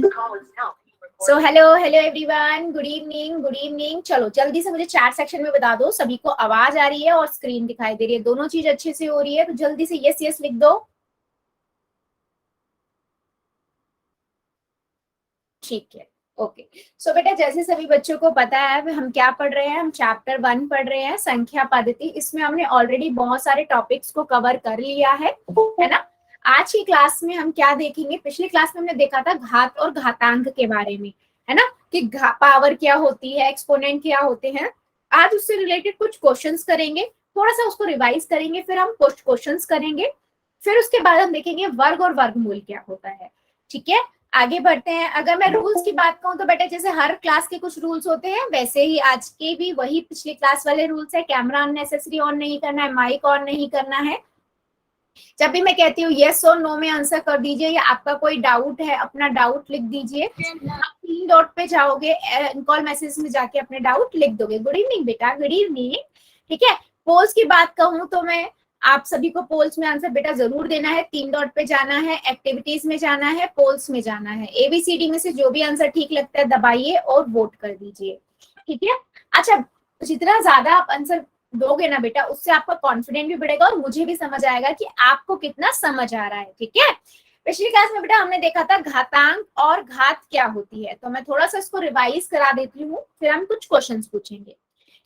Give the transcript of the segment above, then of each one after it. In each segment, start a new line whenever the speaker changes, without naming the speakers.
So hello hello everyone, good evening good evening. चलो जल्दी से मुझे चैट सेक्शन में बता दो सभी को आवाज आ रही है और स्क्रीन दिखाई दे रही है, दोनों चीज अच्छे से हो रही है, तो जल्दी से यस यस लिख दो। ठीक है, ओके। सो बेटा, जैसे सभी बच्चों को पता है हम क्या पढ़ रहे हैं, हम चैप्टर 1 पढ़ रहे हैं, संख्या पद्धति। इसमें हमने ऑलरेडी बहुत सारे टॉपिक्स को कवर कर लिया है ना। आज की क्लास में हम क्या देखेंगे, पिछली क्लास में हमने देखा था घात और घातांक के बारे में, है ना, कि पावर क्या होती है, एक्सपोनेंट क्या होते हैं। आज उससे रिलेटेड कुछ क्वेश्चंस करेंगे, थोड़ा सा उसको रिवाइज करेंगे, फिर हम कुछ क्वेश्चंस करेंगे, फिर उसके बाद हम देखेंगे वर्ग और वर्गमूल क्या होता है। ठीक है, आगे बढ़ते हैं। अगर मैं रूल्स की बात कहूँ तो बेटा, जैसे हर क्लास के कुछ रूल्स होते हैं, वैसे ही आज के भी वही पिछली क्लास वाले रूल्स है। कैमरा अननेसेसरी ऑन नहीं करना है, माइक ऑन नहीं करना है। जब भी मैं कहती हूँ यस और नो में आंसर कर दीजिए, या आपका कोई डाउट है अपना डाउट लिख दीजिए। आप 3 डॉट पे जाओगे, कॉल मैसेज में जाके अपने डाउट लिख दोगे। गुड इवनिंग बेटा, गुड इवनिंग। ठीक है, पोल्स की बात कहूँ तो मैं आप सभी को पोल्स में आंसर बेटा जरूर देना है। 3 डॉट पे जाना है, एक्टिविटीज में जाना है, पोल्स में जाना है। एबीसीडी में से जो भी आंसर ठीक लगता है दबाइए और वोट कर दीजिए। ठीक है, अच्छा, जितना ज्यादा आप आंसर दोगे ना बेटा, उससे आपका कॉन्फिडेंस भी बढ़ेगा और मुझे भी समझ आएगा कि आपको कितना समझ आ रहा है। ठीक है, पिछली क्लास में बेटा हमने देखा था घातांक और घात क्या होती है, तो मैं थोड़ा सा इसको रिवाइज करा देती हूँ, फिर हम कुछ क्वेश्चंस पूछेंगे।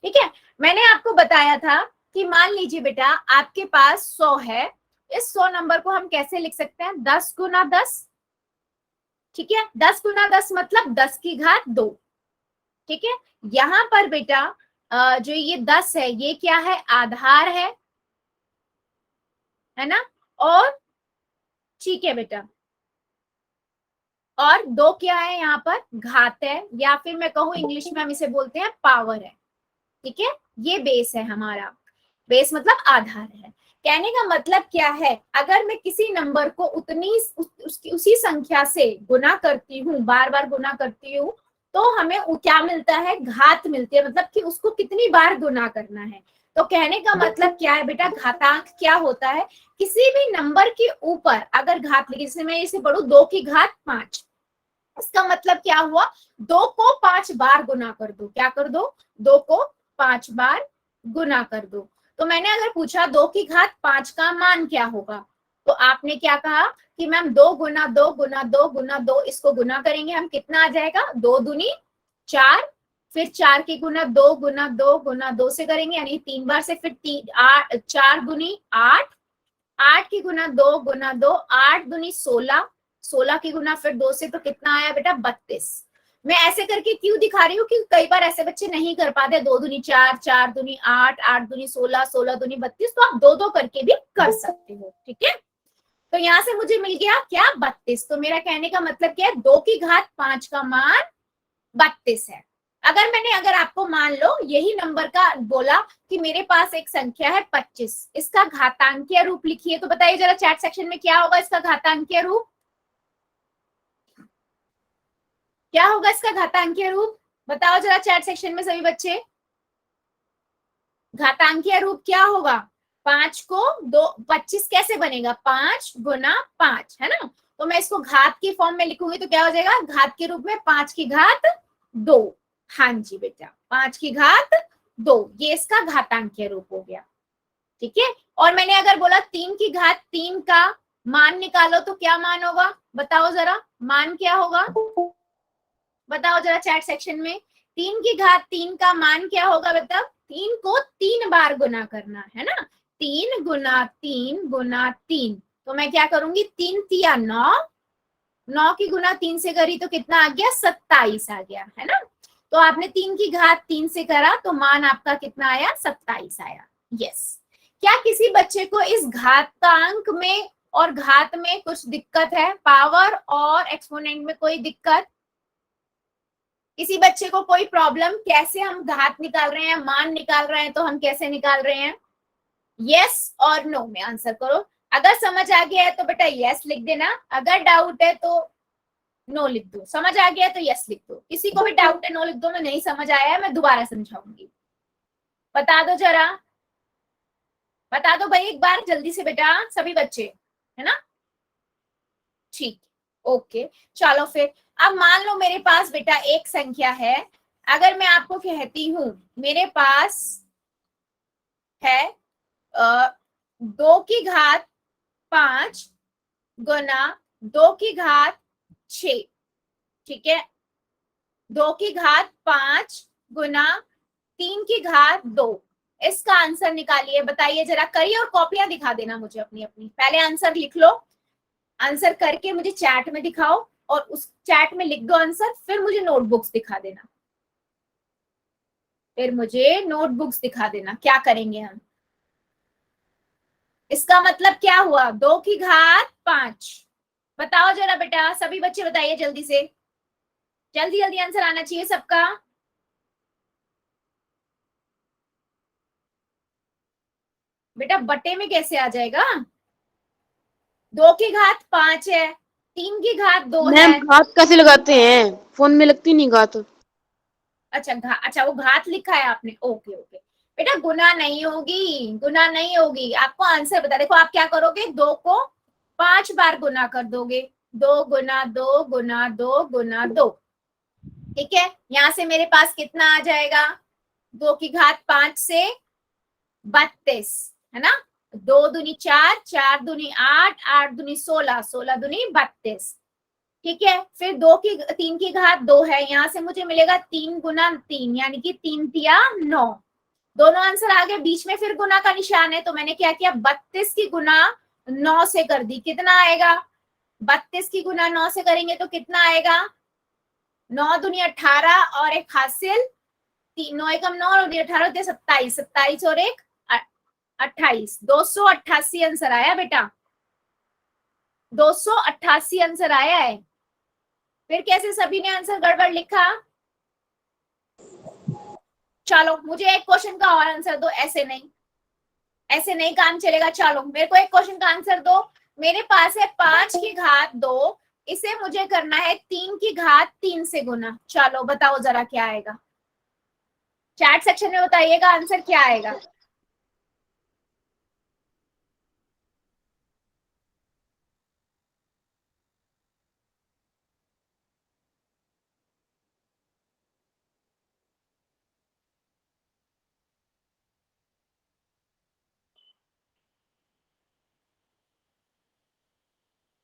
ठीक है, मैंने आपको बताया था कि मान लीजिए बेटा आपके पास 100 है, इस 100 नंबर को हम कैसे लिख सकते हैं, 10 गुना 10। ठीक है, 10 गुना 10 मतलब 10 की घात 2। ठीक है, यहाँ पर बेटा जो ये 10 है, ये क्या है, आधार है ना। और ठीक है बेटा, और 2 क्या है, यहाँ पर घात है, या फिर मैं कहूँ इंग्लिश में हम इसे बोलते हैं पावर है। ठीक है, ये बेस है हमारा, बेस मतलब आधार है। कहने का मतलब क्या है, अगर मैं किसी नंबर को उसी संख्या से गुना करती हूँ, बार बार गुना करती हूँ, तो हमें क्या मिलता है, घात मिलती है, मतलब कि उसको कितनी बार गुना करना है। तो कहने का मतलब क्या है बेटा, घातांक क्या होता है, किसी भी नंबर के ऊपर अगर घात लिखी, जैसे मैं इसे पढ़ू 2 की घात 5, इसका मतलब क्या हुआ, 2 को 5 बार गुना कर दो। क्या कर दो, 2 को 5 बार गुना कर दो। तो मैंने अगर पूछा 2 की घात 5 का मान क्या होगा, तो आपने क्या कहा कि मैम 2 गुना 2 गुना 2 गुना 2, इसको गुना करेंगे हम, कितना आ जाएगा, 2 दूनी 4, फिर 4 की गुना 2 गुना 2 गुना 2 से करेंगे, यानी 3 बार से, फिर 4 दूनी 8, 8 की गुना 2 गुना 2, 8 दूनी 16, 16 की गुना फिर 2 से, तो कितना आया बेटा, 32। मैं ऐसे करके क्यों दिखा रही हूँ कि कई बार ऐसे बच्चे नहीं कर पाते, 2 दूनी 4, 4 दूनी 8, 8 दूनी 16, 16 दूनी 32, तो आप 2 करके भी कर सकते हो। ठीक है, तो यहाँ से मुझे मिल गया क्या, 32। तो मेरा कहने का मतलब क्या है, 2 की घात 5 का मान 32 है। अगर आपको मान लो यही नंबर का बोला कि मेरे पास एक संख्या है 25, इसका घातांकीय रूप लिखिए, तो बताइए जरा चैट सेक्शन में क्या होगा इसका घातांकीय रूप, क्या होगा इसका घातांकीय रूप, बताओ जरा चैट सेक्शन में सभी बच्चे, घातांकीय रूप क्या होगा। 5 को 2, 25 कैसे बनेगा, 5 गुना 5, है ना। तो मैं इसको घात की फॉर्म में लिखूंगी तो क्या हो जाएगा, घात के रूप में 5 की घात 2। हाँ जी बेटा, 5 की घात 2, ये इसका घातांकीय रूप हो गया। ठीक है, और मैंने अगर बोला 3 की घात 3 का मान निकालो तो क्या मान होगा, बताओ जरा, मान क्या होगा, बताओ जरा चैट सेक्शन में, 3 की घात 3 का मान क्या होगा, मतलब 3 को 3 बार गुना करना है ना, 3 गुना 3 गुना 3, तो मैं क्या करूंगी, 3 तिया 9, 9 की गुना 3 से करी तो कितना आ गया, 27 आ गया, है ना। तो आपने 3 की घात 3 से करा तो मान आपका कितना आया, 27 आया। यस, क्या किसी बच्चे को इस घातांक में और घात में कुछ दिक्कत है, पावर और एक्सपोनेंट में कोई दिक्कत, किसी बच्चे को कोई प्रॉब्लम, कैसे हम घात निकाल रहे हैं, मान निकाल रहे हैं, तो हम कैसे निकाल रहे हैं, यस और नो में आंसर करो। अगर समझ आ गया है तो बेटा यस लिख देना, अगर डाउट है तो नो लिख दो, समझ आ गया है तो यस लिख दो, किसी को भी डाउट है नो लिख दो, मैं नहीं समझ आया है मैं दोबारा समझाऊंगी, बता दो जरा, बता दो भाई एक बार जल्दी से बेटा सभी बच्चे, है ना। ठीक, ओके चलो फिर अब मान लो मेरे पास बेटा एक संख्या है, अगर मैं आपको कहती हूं मेरे पास है 2 की घात 5 गुना 2 की घात 6, ठीक है, 2 की घात 5 गुना 3 की घात 2, इसका आंसर निकालिए, बताइए जरा, करिए और कॉपियां दिखा देना मुझे अपनी अपनी, पहले आंसर लिख लो, आंसर करके मुझे चैट में दिखाओ और उस चैट में लिख दो आंसर, फिर मुझे नोटबुक्स दिखा देना, फिर मुझे नोटबुक्स दिखा देना, क्या करेंगे हम। इसका मतलब क्या हुआ, 2 की घात 5, बताओ जरा बेटा, सभी बच्चे बताइए जल्दी से, जल्दी जल्दी आंसर आना चाहिए सबका। बेटा बटे में कैसे आ जाएगा, 2 की घात 5 है, 3 की घात 2 है।
मैम घात कैसे लगाते हैं, फोन में लगती नहीं घात।
अच्छा अच्छा वो घात लिखा है आपने, ओके ओके बेटा, गुना नहीं होगी, गुना नहीं होगी, आपको आंसर बता, देखो आप क्या करोगे, 2 को 5 बार गुना कर दोगे, 2 गुना 2 गुना 2 गुना 2, ठीक है, यहां से मेरे पास कितना आ जाएगा, 2 की घात 5 से 32, है ना, 2 दूनी 4, 4 दूनी 8, 8 दूनी 16, 16 दूनी 32, ठीक है, फिर 3 की घात 2 है, यहां से मुझे मिलेगा 3 गुना 3 यानी कि 3 तिया 9, दोनों आंसर आ गए, बीच में फिर गुना का निशान है, तो मैंने क्या किया, 32 की गुना 9 से कर दी, कितना आएगा, 32 की गुना 9 से करेंगे तो कितना आएगा, 9 दूनी 18 और एक हासिल 9 एकम 9 और 18 27, 27 और एक 28, 288 आंसर आया बेटा, 288 आंसर आया है। फिर कैसे सभी ने आंसर गड़बड़ लिखा, चलो मुझे एक क्वेश्चन का और आंसर दो, ऐसे नहीं, ऐसे नहीं काम चलेगा, चलो मेरे को एक क्वेश्चन का आंसर दो, मेरे पास है 5 की घात 2, इसे मुझे करना है 3 की घात 3 से गुना, चलो बताओ जरा क्या आएगा, चैट सेक्शन में बताइएगा आंसर क्या आएगा।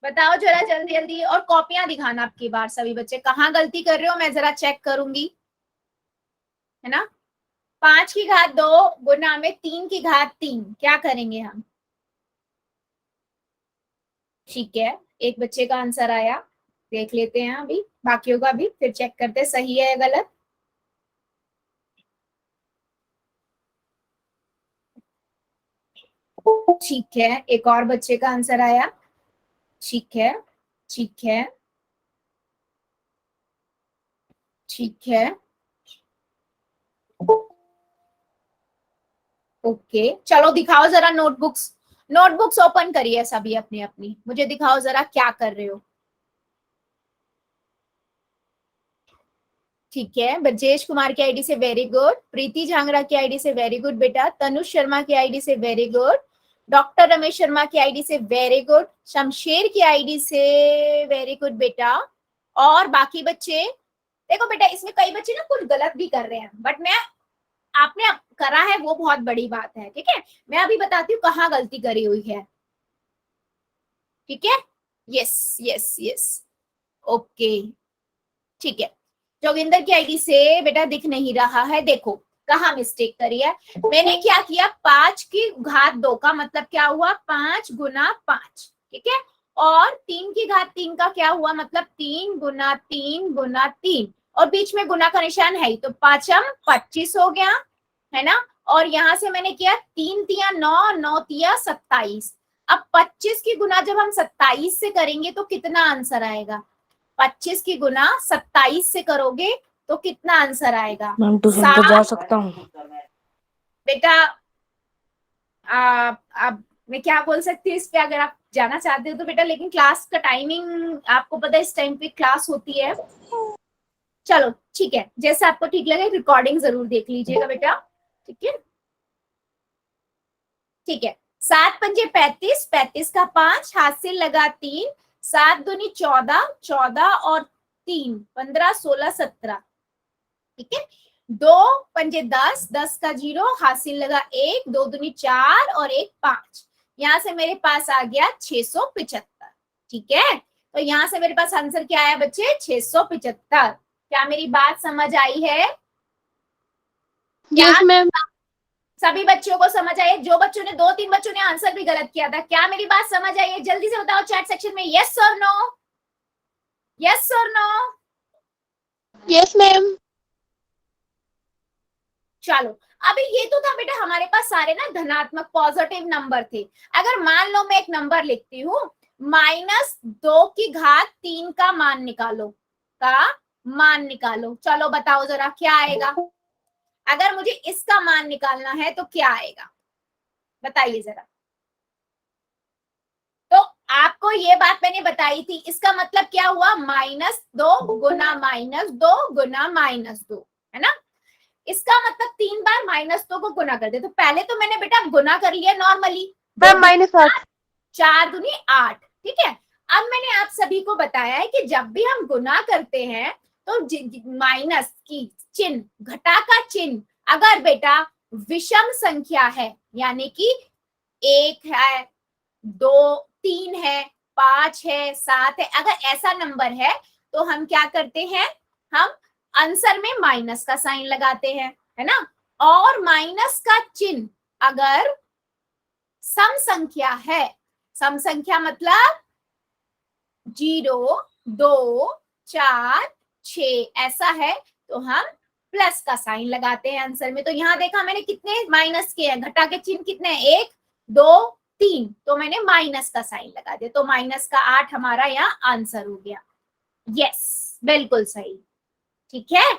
बताओ जरा जल्दी जल्दी, और कॉपियां दिखाना आपकी बार, सभी बच्चे कहाँ गलती कर रहे हो मैं जरा चेक करूंगी, है ना, 5 की घात 2 गुना में 3 की घात 3, क्या करेंगे हम, ठीक है, एक बच्चे का आंसर आया, देख लेते हैं अभी बाकियों का भी, फिर चेक करते हैं सही है या गलत। ठीक है, एक और बच्चे का आंसर आया, ठीक है, ठीक है, ठीक है, ओके चलो दिखाओ जरा नोटबुक्स, नोटबुक्स ओपन करिए सभी अपनी अपनी, मुझे दिखाओ जरा क्या कर रहे हो, ठीक है, ब्रजेश कुमार की आईडी से वेरी गुड, प्रीति झांगरा की आईडी से वेरी गुड बेटा, तनुष शर्मा की आईडी से very good, doctor Ramesh Sharma की आईडी से वेरी गुड, शमशेर की आईडी से वेरी गुड बेटा, और बाकी बच्चे, देखो बेटा इसमें कई बच्चे ना कुछ गलत भी कर रहे हैं, बट मैं, आपने करा है वो बहुत बड़ी बात है, ठीक है, मैं अभी बताती हूँ कहाँ गलती करी हुई है, ठीक है, यस यस यस, ओके, ठीक है, जोगिंदर की आईडी से बेटा दिख नहीं रहा है, देखो कहाँ मिस्टेक करी है, मैंने क्या किया, 5 की घात 2 का मतलब क्या हुआ, 5 गुना 5, ठीक है, और 3 की घात 3 का क्या हुआ, मतलब 3 गुना 3 गुना 3, और बीच में गुना का निशान है ही, तो 5m 25 हो गया, है ना, और यहां से मैंने किया 3 तिया 9, 9 तिया 27, अब 25 की गुना जब हम 27 से करेंगे तो कितना आंसर आएगा, 25 की गुना 27 से करोगे तो कितना आंसर आएगा,
मैम ट्यूशन पे जा सकता हूँ
बेटा आप, मैं क्या बोल सकती हूँ इस पे, अगर आप जाना चाहते हो तो बेटा, लेकिन क्लास का टाइमिंग आपको पता है, इस टाइम पे क्लास होती है, चलो ठीक है, जैसा आपको ठीक लगे, रिकॉर्डिंग जरूर देख लीजिएगा बेटा, ठीक है, ठीक है, 7 पंजे 35, 35 का 5 हाथ से लगा 3, 7 दूनी 14, 14 और 3 15, 16, 17, ठीक है। 2 पंजे 10, 10 का 0, हासिल लगा 1, 2 दूनी 4 और 1 5। यहां से मेरे पास आ गया 675, ठीक है। तो यहां से मेरे पास आंसर क्या आया बच्चे, 675। क्या मेरी बात समझ आई है? क्या
यस मैम।
सभी बच्चों को समझ आई? जो बच्चों ने, 2-3 बच्चों ने आंसर भी गलत किया था, क्या मेरी बात समझ आई है? जल्दी से बताओ चैट सेक्शन में यस और नो, यस और नो।
Yes ma'am.
चलो, अभी ये तो था बेटा हमारे पास सारे ना धनात्मक पॉजिटिव नंबर थे। अगर मान लो मैं एक नंबर लिखती हूँ, -2 की घात 3 का मान निकालो, का मान निकालो। चलो बताओ जरा क्या आएगा? अगर मुझे इसका मान निकालना है तो क्या आएगा, बताइए जरा। तो आपको ये बात मैंने बताई थी, इसका मतलब क्या हुआ, -2 गुना -2 गुना -2, है ना। इसका मतलब 3 बार -2 को गुना कर दे। तो पहले तो मैंने बेटा गुना कर लिया नॉर्मली,
मैम -8।
4 दूनी 8, ठीक है। अब मैंने आप सभी को बताया है कि जब भी हम गुना करते हैं तो माइनस की चिन्ह, घटा का चिन्ह, अगर बेटा विषम संख्या है, यानी कि 1 है, 2 3 है, 5 है, 7 है, अगर ऐसा नंबर है तो हम क्या करते हैं, हम आंसर में माइनस का साइन लगाते हैं, है ना। और माइनस का चिन्ह अगर सम संख्या है, सम संख्या मतलब 0 2 4 6 ऐसा है, तो हम प्लस का साइन लगाते हैं आंसर में। तो यहाँ देखा मैंने कितने माइनस के हैं, घटा के चिन्ह कितने हैं, 1 2 3, तो मैंने माइनस का साइन लगा दिया, तो -8 हमारा यहाँ आंसर हो गया। यस, बिल्कुल सही, ठीक है।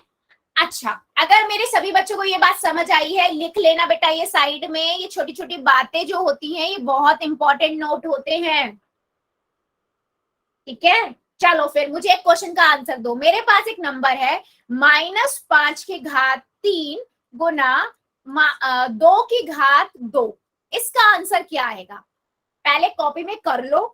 अच्छा, अगर मेरे सभी बच्चों को ये बात समझ आई है, लिख लेना बेटा ये साइड में। ये छोटी छोटी बातें जो होती हैं ये बहुत इंपॉर्टेंट नोट होते हैं, ठीक है। चलो फिर मुझे एक क्वेश्चन का आंसर दो। मेरे पास एक नंबर है -5 की घात 3 गुना 2 की घात 2, इसका आंसर क्या आएगा? पहले कॉपी में कर लो,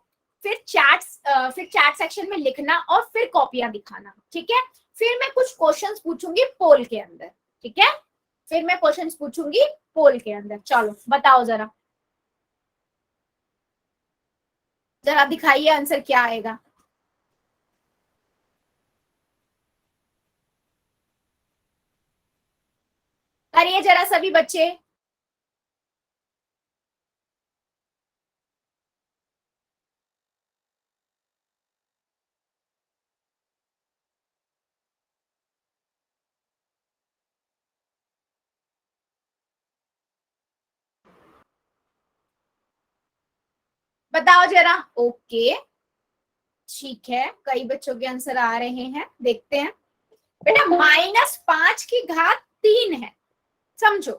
फिर चैट सेक्शन में लिखना और फिर कॉपियां दिखाना, ठीक है। फिर मैं कुछ क्वेश्चंस पूछूंगी पोल के अंदर, ठीक है। फिर मैं क्वेश्चंस पूछूंगी पोल के अंदर। चलो बताओ जरा, जरा दिखाइए आंसर क्या आएगा। करिए जरा सभी बच्चे। बताओ जरा। ओके, ठीक है, कई बच्चों के आंसर आ रहे हैं, देखते हैं। बेटा -5 की घात 3 है, समझो।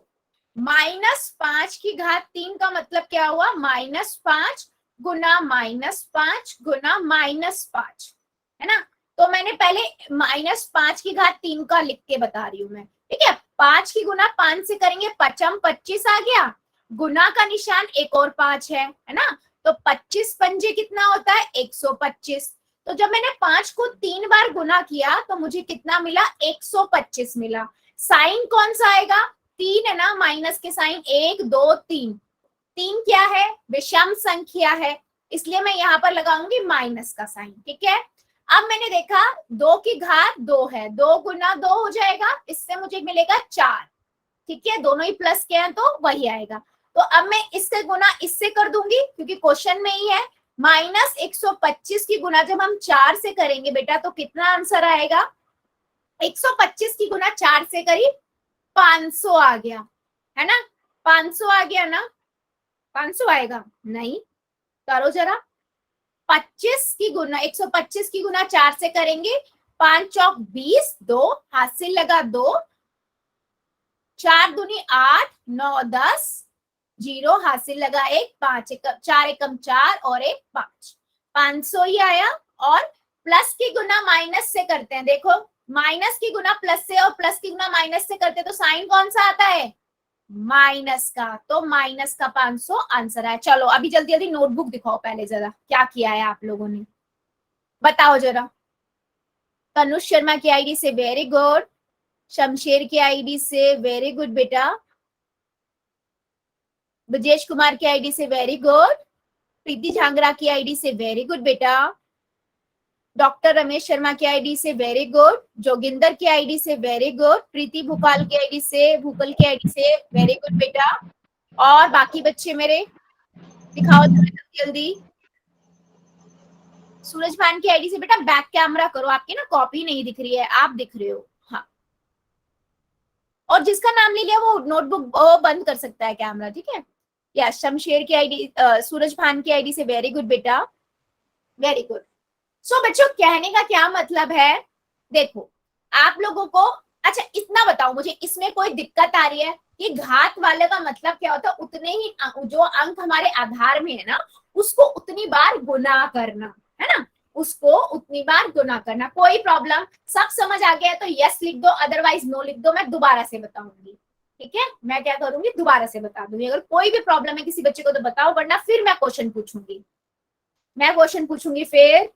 -5 की घात 3 का मतलब क्या हुआ, -5 गुना -5 गुना -5, है ना। तो मैंने पहले -5 की घात 3 का लिख के बता रही हूँ मैं, ठीक है। 5 की गुना 5 से करेंगे, 5 25 आ गया, गुना का निशान एक और 5 है ना। तो 25 पंजे कितना होता है, 125। तो जब मैंने 5 को 3 बार गुना किया तो मुझे कितना मिला, 125 मिला। साइन कौन सा आएगा, 3 है ना, माइनस के साइन 1 2 3, 3 क्या है, विषम संख्या है, इसलिए मैं यहाँ पर लगाऊंगी माइनस का साइन, ठीक है। अब मैंने देखा 2 की घात 2 है, 2 गुना 2 हो जाएगा, इससे मुझे मिलेगा 4, ठीक है। दोनों ही प्लस के हैं तो वही आएगा। तो अब मैं इससे गुना इससे कर दूंगी क्योंकि क्वेश्चन में ही है। -125 की गुना जब हम 4 से करेंगे बेटा तो कितना आंसर आएगा, 125 की गुना 4 से करी 500 आ गया, है ना। 500 आ गया ना, 500 आएगा नहीं, करो जरा। 25 की गुना 125 की गुना 4 से करेंगे, 5 चौक 20, 2 हासिल लगा 2, 4 दूनी 8 9 10, 0 हासिल लगा 1, 5 4 एकम 4 और 1 5, 500 ही आया। और प्लस की गुना माइनस से करते हैं, देखो माइनस की गुना प्लस से और प्लस की गुना माइनस से करते हैं तो साइन कौन सा आता है, माइनस का। तो -500 आंसर आया। चलो अभी जल्दी जल्दी नोटबुक दिखाओ पहले जरा, क्या किया है आप लोगों ने। बताओ जरा। तनुष शर्मा की आईडी से वेरी गुड, शमशेर की आईडी से वेरी गुड बेटा, ब्रजेश कुमार की आईडी से वेरी गुड, प्रीति झांगरा की आईडी से वेरी गुड बेटा, डॉक्टर रमेश शर्मा की आईडी से वेरी गुड, जोगिंदर की आईडी से वेरी गुड, प्रीति भूपाल की आईडी से, भूपल की आईडी से वेरी गुड बेटा। और बाकी बच्चे मेरे दिखाओ जल्दी जल्दी। सूरज भान की आईडी से बेटा बैक कैमरा करो, आपकी ना कॉपी नहीं दिख रही है, आप दिख रहे हो। हाँ, और जिसका नाम ले लिया वो नोटबुक वो बंद कर सकता है कैमरा, ठीक है। या शमशेर की आईडी, सूरज भान की आईडी से वेरी गुड बेटा, वेरी गुड। सो बच्चों कहने का क्या मतलब है, देखो आप लोगों को, अच्छा इतना बताओ मुझे, इसमें कोई दिक्कत आ रही है कि घात वाले का मतलब क्या होता है, उतने ही जो अंक हमारे आधार में है ना उसको उतनी बार गुना करना, है ना, उसको उतनी बार गुना करना। कोई प्रॉब्लम, सब समझ आ गया है तो यस लिख दो, अदरवाइज नो लिख दो, मैं दोबारा से बताऊंगी, ठीक है। मैं क्या करूंगी, दोबारा से बता दूंगी। अगर कोई भी प्रॉब्लम है किसी बच्चे को तो बताओ, वरना फिर मैं क्वेश्चन पूछूंगी, मैं क्वेश्चन पूछूंगी फिर।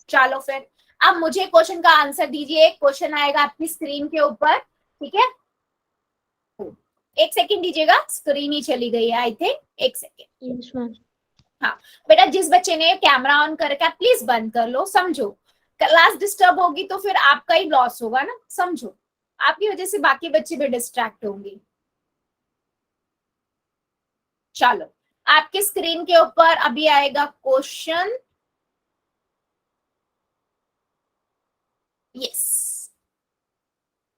चलो फिर अब मुझे क्वेश्चन का आंसर दीजिए, क्वेश्चन आएगा आपकी स्क्रीन के ऊपर, ठीक है। एक सेकंड दीजिएगा, स्क्रीन ही चली गई है आई थिंक, एक सेकंड।
Yes, ma'am.
हाँ बेटा, जिस बच्चे ने कैमरा ऑन कर रखा है प्लीज बंद कर लो, समझो क्लास डिस्टर्ब होगी तो फिर आपका ही लॉस होगा ना, समझो, आपकी वजह से बाकी बच्चे भी डिस्ट्रैक्ट होंगे। चलो आपके स्क्रीन के ऊपर अभी आएगा क्वेश्चन, यस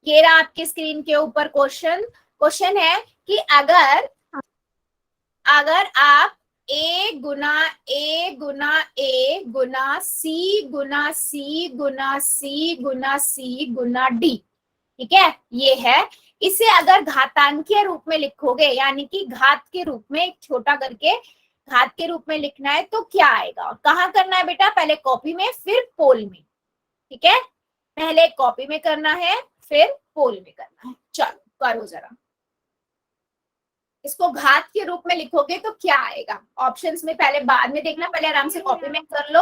ये रहा आपके स्क्रीन के ऊपर क्वेश्चन। क्वेश्चन है कि अगर अगर आप a Guna C Guna C Guna C Guna C Guna D, ठीक है, ये है, इसे अगर घातांकीय रूप में लिखोगे, यानी कि घात के रूप में एक छोटा करके घात के रूप में लिखना है तो क्या आएगा, और कहाँ करना है बेटा, पहले कॉपी में फिर पोल में, ठीक है, पहले कॉपी में करना है फिर पोल में करना है। चलो करो जरा, इसको घात के रूप में लिखोगे तो क्या आएगा, ऑप्शंस में पहले बाद में देखना, पहले आराम से कॉपी में कर लो।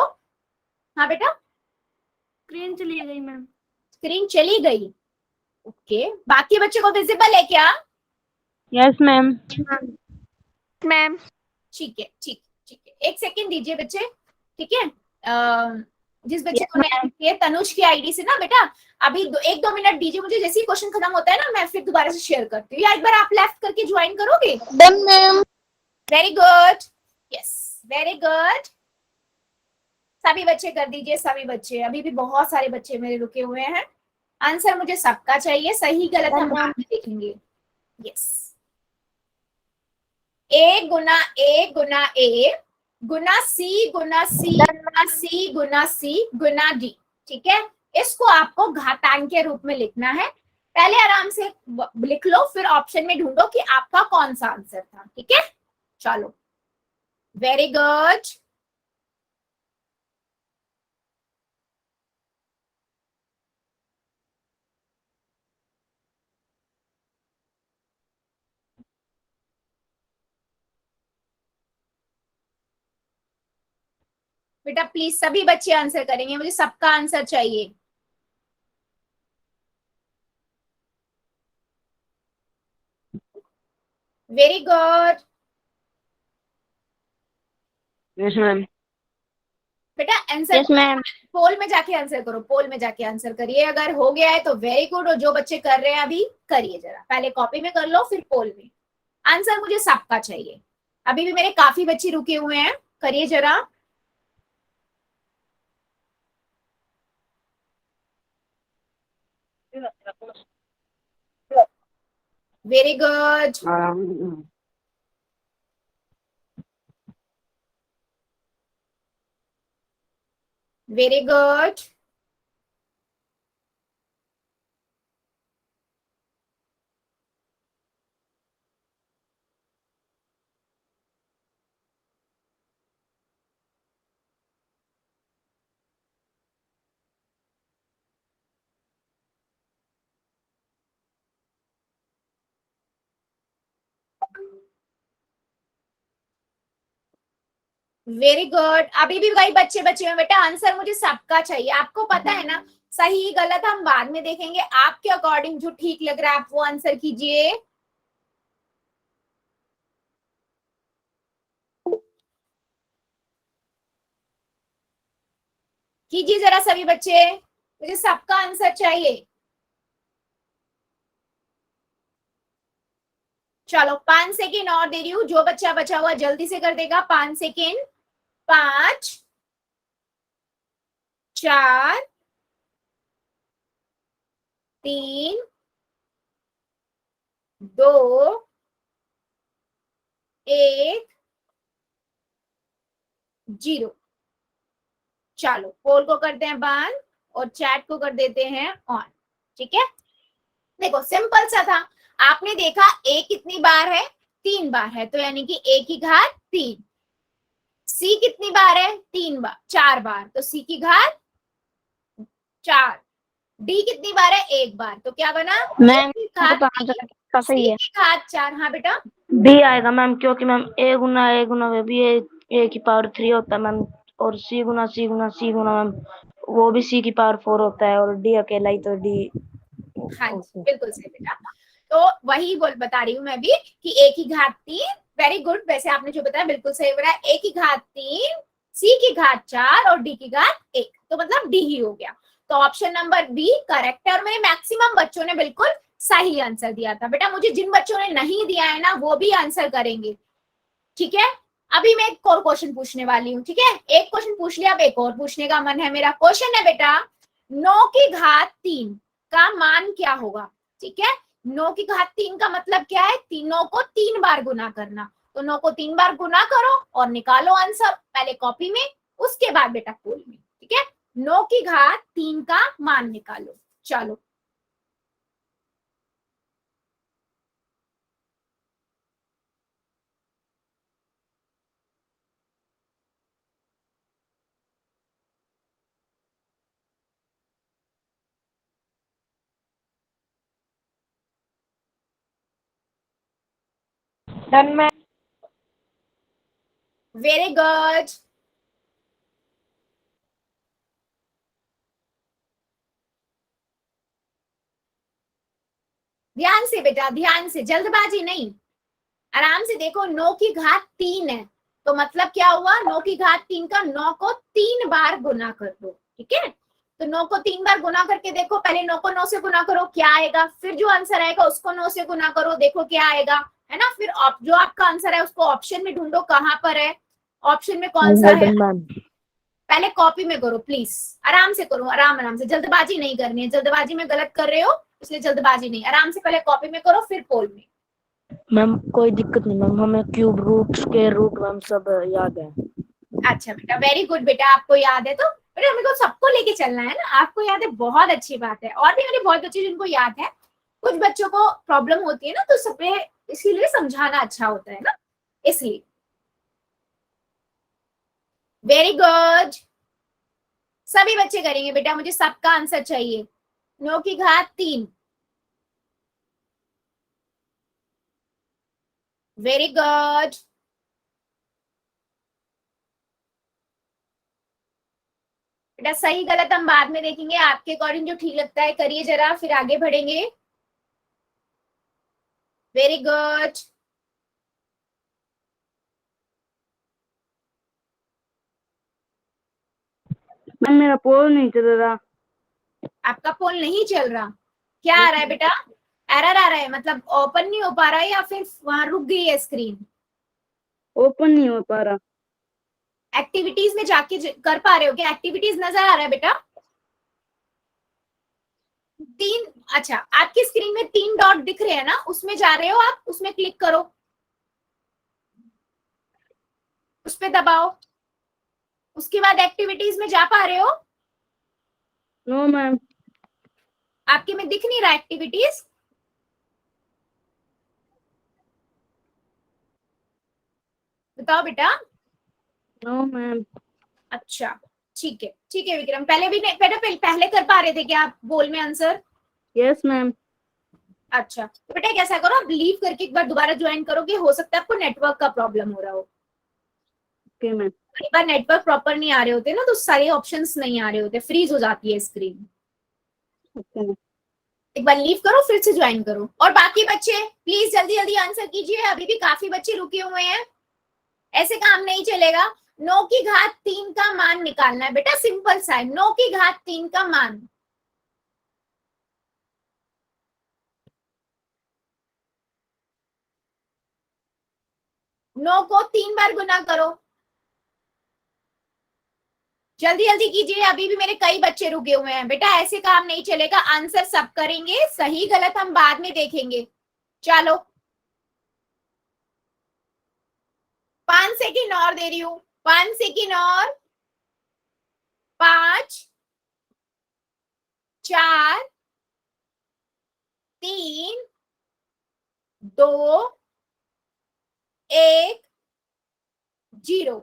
हाँ बेटा,
स्क्रीन चली गई मैम।
स्क्रीन चली गई, ओके, बाकी बच्चों को विजिबल है क्या?
Yes ma'am. मैम
ठीक है, ठीक ठीक है, एक सेकंड दीजिए बच्चे, ठीक है। जिस बच्चे को नहीं दिखी है तनुज की आईडी से ना बेटा, अभी एक दो मिनट दीजिए मुझे, जैसे ही क्वेश्चन खत्म होता है ना मैं फिर दोबारा से शेयर करती हूँ, या एक बार आप लेफ्ट करके ज्वाइन करोगे?
Done ma'am.
Very good, yes very good, सभी बच्चे कर दीजिए, सभी बच्चे, अभी भी बहुत सारे बच्चे मेरे रुके हुए हैं। आंसर मुझे सबका चाहिए, सही गलत हम बाद में देखेंगे। यस, ए गुना सी गुना सी गुना सी गुना सी गुना डी, ठीक है, इसको आपको घातांक के रूप में लिखना है, पहले आराम से लिख लो फिर ऑप्शन में ढूंढो कि आपका कौन सा आंसर था, ठीक है। चलो वेरी गुड, बेटा प्लीज सभी बच्चे आंसर करेंगे, मुझे सबका आंसर चाहिए। Very good
yes ma'am.
बेटा, आंसर
यस मैम।
पोल में जाके आंसर करो, पोल में जाके आंसर करिए, अगर हो गया है तो वेरी गुड, और जो बच्चे कर रहे हैं अभी करिए जरा, पहले कॉपी में कर लो फिर पोल में। आंसर मुझे सबका चाहिए, अभी भी मेरे काफी बच्चे रुके हुए हैं, करिए जरा। Very good, very good, very good. अभी भी वही बच्चे बच्चे में बेटा, आंसर मुझे सबका चाहिए। आपको पता है ना, सही गलत हम बाद में देखेंगे, आपके अकॉर्डिंग जो ठीक लग रहा है आप वो आंसर कीजिए। कीजिए जरा सभी बच्चे, मुझे सबका आंसर चाहिए। चलो 5 सेकेंड और दे रही हूँ, जो बच्चा बचा हुआ जल्दी से कर देगा। 5 सेकेंड। 5, 4, 3, 2, 1, 0। चलो पोल को करते हैं बंद और चैट को कर देते हैं ऑन। ठीक है, देखो सिंपल सा था। आपने देखा ए कितनी बार है, 3 बार है, तो यानी कि ए की घात 3। सी कितनी बार है, 3 बार, 4 बार, तो सी की घात 4। डी कितनी बार है, 1 बार, तो क्या बना,
मैम
की घात
तो आंसर का सही
सी
है,
की घात 4। हाँ बेटा,
बी आएगा मैम, क्योंकि मैम ए गुना वे भी ए की पावर 3 होता है मैम, और सी गुना मैम वो भी सी की पावर 4 होता है, और डी अकेला ही, तो डी।
हाँ जी
ओके
बिल्कुल सही बेटा। तो वही बोल बता रही हूँ मैं भी कि ए की घात 3। वेरी गुड, वैसे आपने जो बताया बिल्कुल सही बताया। ए की घात 3, सी की घात 4 और डी की घात 1, तो मतलब डी ही हो गया। तो ऑप्शन नंबर बी करेक्ट है, और मेरे मैक्सिमम बच्चों ने बिल्कुल सही आंसर दिया था। बेटा मुझे जिन बच्चों ने नहीं दिया है ना वो भी आंसर करेंगे। ठीक है, अभी मैं एक और क्वेश्चन पूछने वाली हूँ। ठीक है, एक क्वेश्चन पूछ लिया, अब एक और पूछने का मन है मेरा। क्वेश्चन है बेटा, 9 की घात 3 का मान क्या होगा। ठीक है, 9 की घात 3 का मतलब क्या है, तीनों को 3 बार गुना करना। तो 9 को 3 बार गुना करो और निकालो आंसर, पहले कॉपी में उसके बाद बेटा पोल में। ठीक है, 9 की घात 3 का मान निकालो। चलो
डन मैम।
Very good. ध्यान से बेटा, ध्यान से, जल्दबाजी नहीं, आराम से देखो। 9 की घात 3 है, तो मतलब क्या हुआ, 9 की घात 3 का 9 को 3 बार गुना कर दो। ठीक है, तो 9 को 3 बार गुना करके देखो, पहले 9 को 9 से गुना करो क्या आएगा, फिर जो आंसर आएगा उसको 9 से गुना करो, देखो क्या आएगा, है ना। फिर जो आपका आंसर है उसको ऑप्शन में ढूंढो, कहां पर है, ऑप्शन में कौन सा है।
Done ma'am.
पहले कॉपी में करो प्लीज, आराम से करो, आराम आराम से, जल्दबाजी नहीं करनी है। जल्दबाजी में गलत कर रहे हो, इसलिए जल्दबाजी नहीं, आराम से पहले कॉपी में करो फिर पोल में।
मैम कोई दिक्कत नहीं मैम, हमें cube root, square root ma'am सब याद है।
अच्छा बेटा, वेरी गुड बेटा, आपको याद है। तो बेटा मेरे को सबको लेके चलना है ना, आपको याद है, बहुत अच्छी बात है। और भी मेरे बहुत बच्चे जिनको याद है, कुछ बच्चों को प्रॉब्लम होती है ना, तो सब पे इसीलिए समझाना अच्छा होता है ना, इसलिए। वेरी गुड, सभी बच्चे करेंगे बेटा, मुझे सबका आंसर चाहिए। 9 की घात 3। वेरी गुड बेटा, सही गलत हम बाद में देखेंगे, आपके अकॉर्डिंग जो ठीक लगता है करिए जरा, फिर आगे बढ़ेंगे। Very good.
मैम मेरा पोल नहीं चल रहा।
आपका पोल नहीं चल रहा, क्या आ रहा है बेटा, एरर आ रहा है, मतलब ओपन नहीं हो पा रहा है या फिर वहां रुक गई है स्क्रीन।
ओपन नहीं हो पा रहा।
एक्टिविटीज में जाके कर पा रहे हो क्या, एक्टिविटीज नजर आ रहा है बेटा। 3, अच्छा आपकी स्क्रीन में 3 डॉट दिख रहे हैं ना, उसमें जा रहे हो आप, उसमें क्लिक करो, उस पे दबाओ, उसके बाद एक्टिविटीज में जा पा रहे हो।
No ma'am.
आपके में दिख नहीं रहा एक्टिविटीज, बताओ बेटा।
No ma'am.
अच्छा ठीक है विक्रम, पहले भी नहीं, पहले कर पा रहे थे क्या आप बोल में आंसर।
Yes ma'am.
अच्छा तो बेटा कैसा करो, आप लीव करके एक बार दोबारा ज्वाइन करोगे, हो सकता है आपको नेटवर्क का प्रॉब्लम हो रहा हो।
Okay ma'am.
कई बार नेटवर्क प्रॉपर नहीं आ रहे होते ना, तो सारे ऑप्शंस नहीं आ रहे होते, फ्रीज हो जाती है स्क्रीन। एक बार लीव करो, फिर से ज्वाइन करो। और बाकी बच्चे प्लीज जल्दी जल्दी आंसर कीजिए, अभी भी काफी बच्चे रुके हुए हैं, ऐसे काम नहीं चलेगा। 9 की घात 3 का मान निकालना है बेटा, सिंपल सा है, 9 की घात 3 का मान। नौ को 3 बार गुना करो, जल्दी जल्दी कीजिए, अभी भी मेरे कई बच्चे रुके हुए हैं बेटा, ऐसे काम नहीं चलेगा। आंसर सब करेंगे, सही गलत हम बाद में देखेंगे। चलो 5 सेकेंड और दे रही हूं, 5 सेकेंड और, 5 4 3 2 1 0।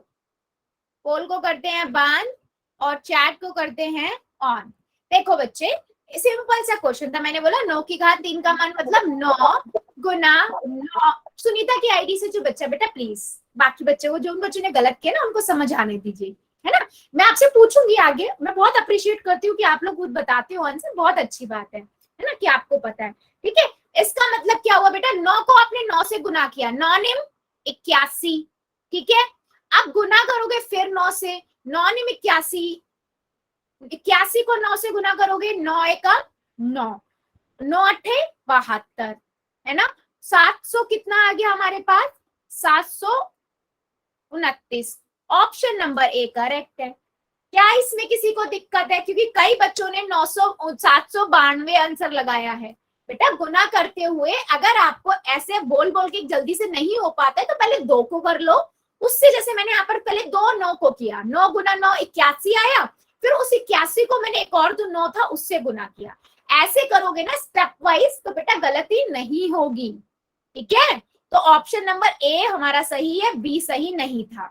पोल को करते हैं बंद और चैट को करते हैं ऑन। देखो बच्चे, सिंपल सा क्वेश्चन था, मैंने बोला 9 की घात 3 का मान मतलब 9 गुना 9। सुनीता की आईडी से जो बच्चा बेटा प्लीज, बाकी बच्चों को, जो उन बच्चों ने गलत किया ना उनको समझ आने दीजिए, है ना। मैं आपसे पूछूंगी आगे, मैं बहुत अप्रिशिएट करती हूँ कि आप लोग खुद बताते हो आंसर, बहुत अच्छी बात है ना, कि आपको पता है। ठीक है, इसका मतलब क्या हुआ बेटा, 9 को आपने 9 से गुना किया, 9 निम 81। ठीक है, अब गुना करोगे फिर 9 से, 9 निम 81, 81 को 9 से गुना करोगे, 9 एका 9, 9 अट्ठे 72, है ना। 700 कितना आ गया हमारे पास, 729। ऑप्शन नंबर ए करेक्ट है। क्या इसमें किसी को दिक्कत है, क्योंकि कई बच्चों ने 792 आंसर लगाया है। बेटा गुना करते हुए अगर आपको ऐसे बोल बोल के जल्दी से नहीं हो पाता है तो पहले 2 को कर लो, उससे जैसे मैंने यहाँ पर पहले 2 9 को किया, 9 गुना 9 81 आया, फिर उस 81 को मैंने एक और जो 9 था उससे गुना किया। ऐसे करोगे ना स्टेप वाइज तो बेटा गलती नहीं होगी। ठीक है, तो ऑप्शन नंबर ए हमारा सही है, बी सही नहीं था।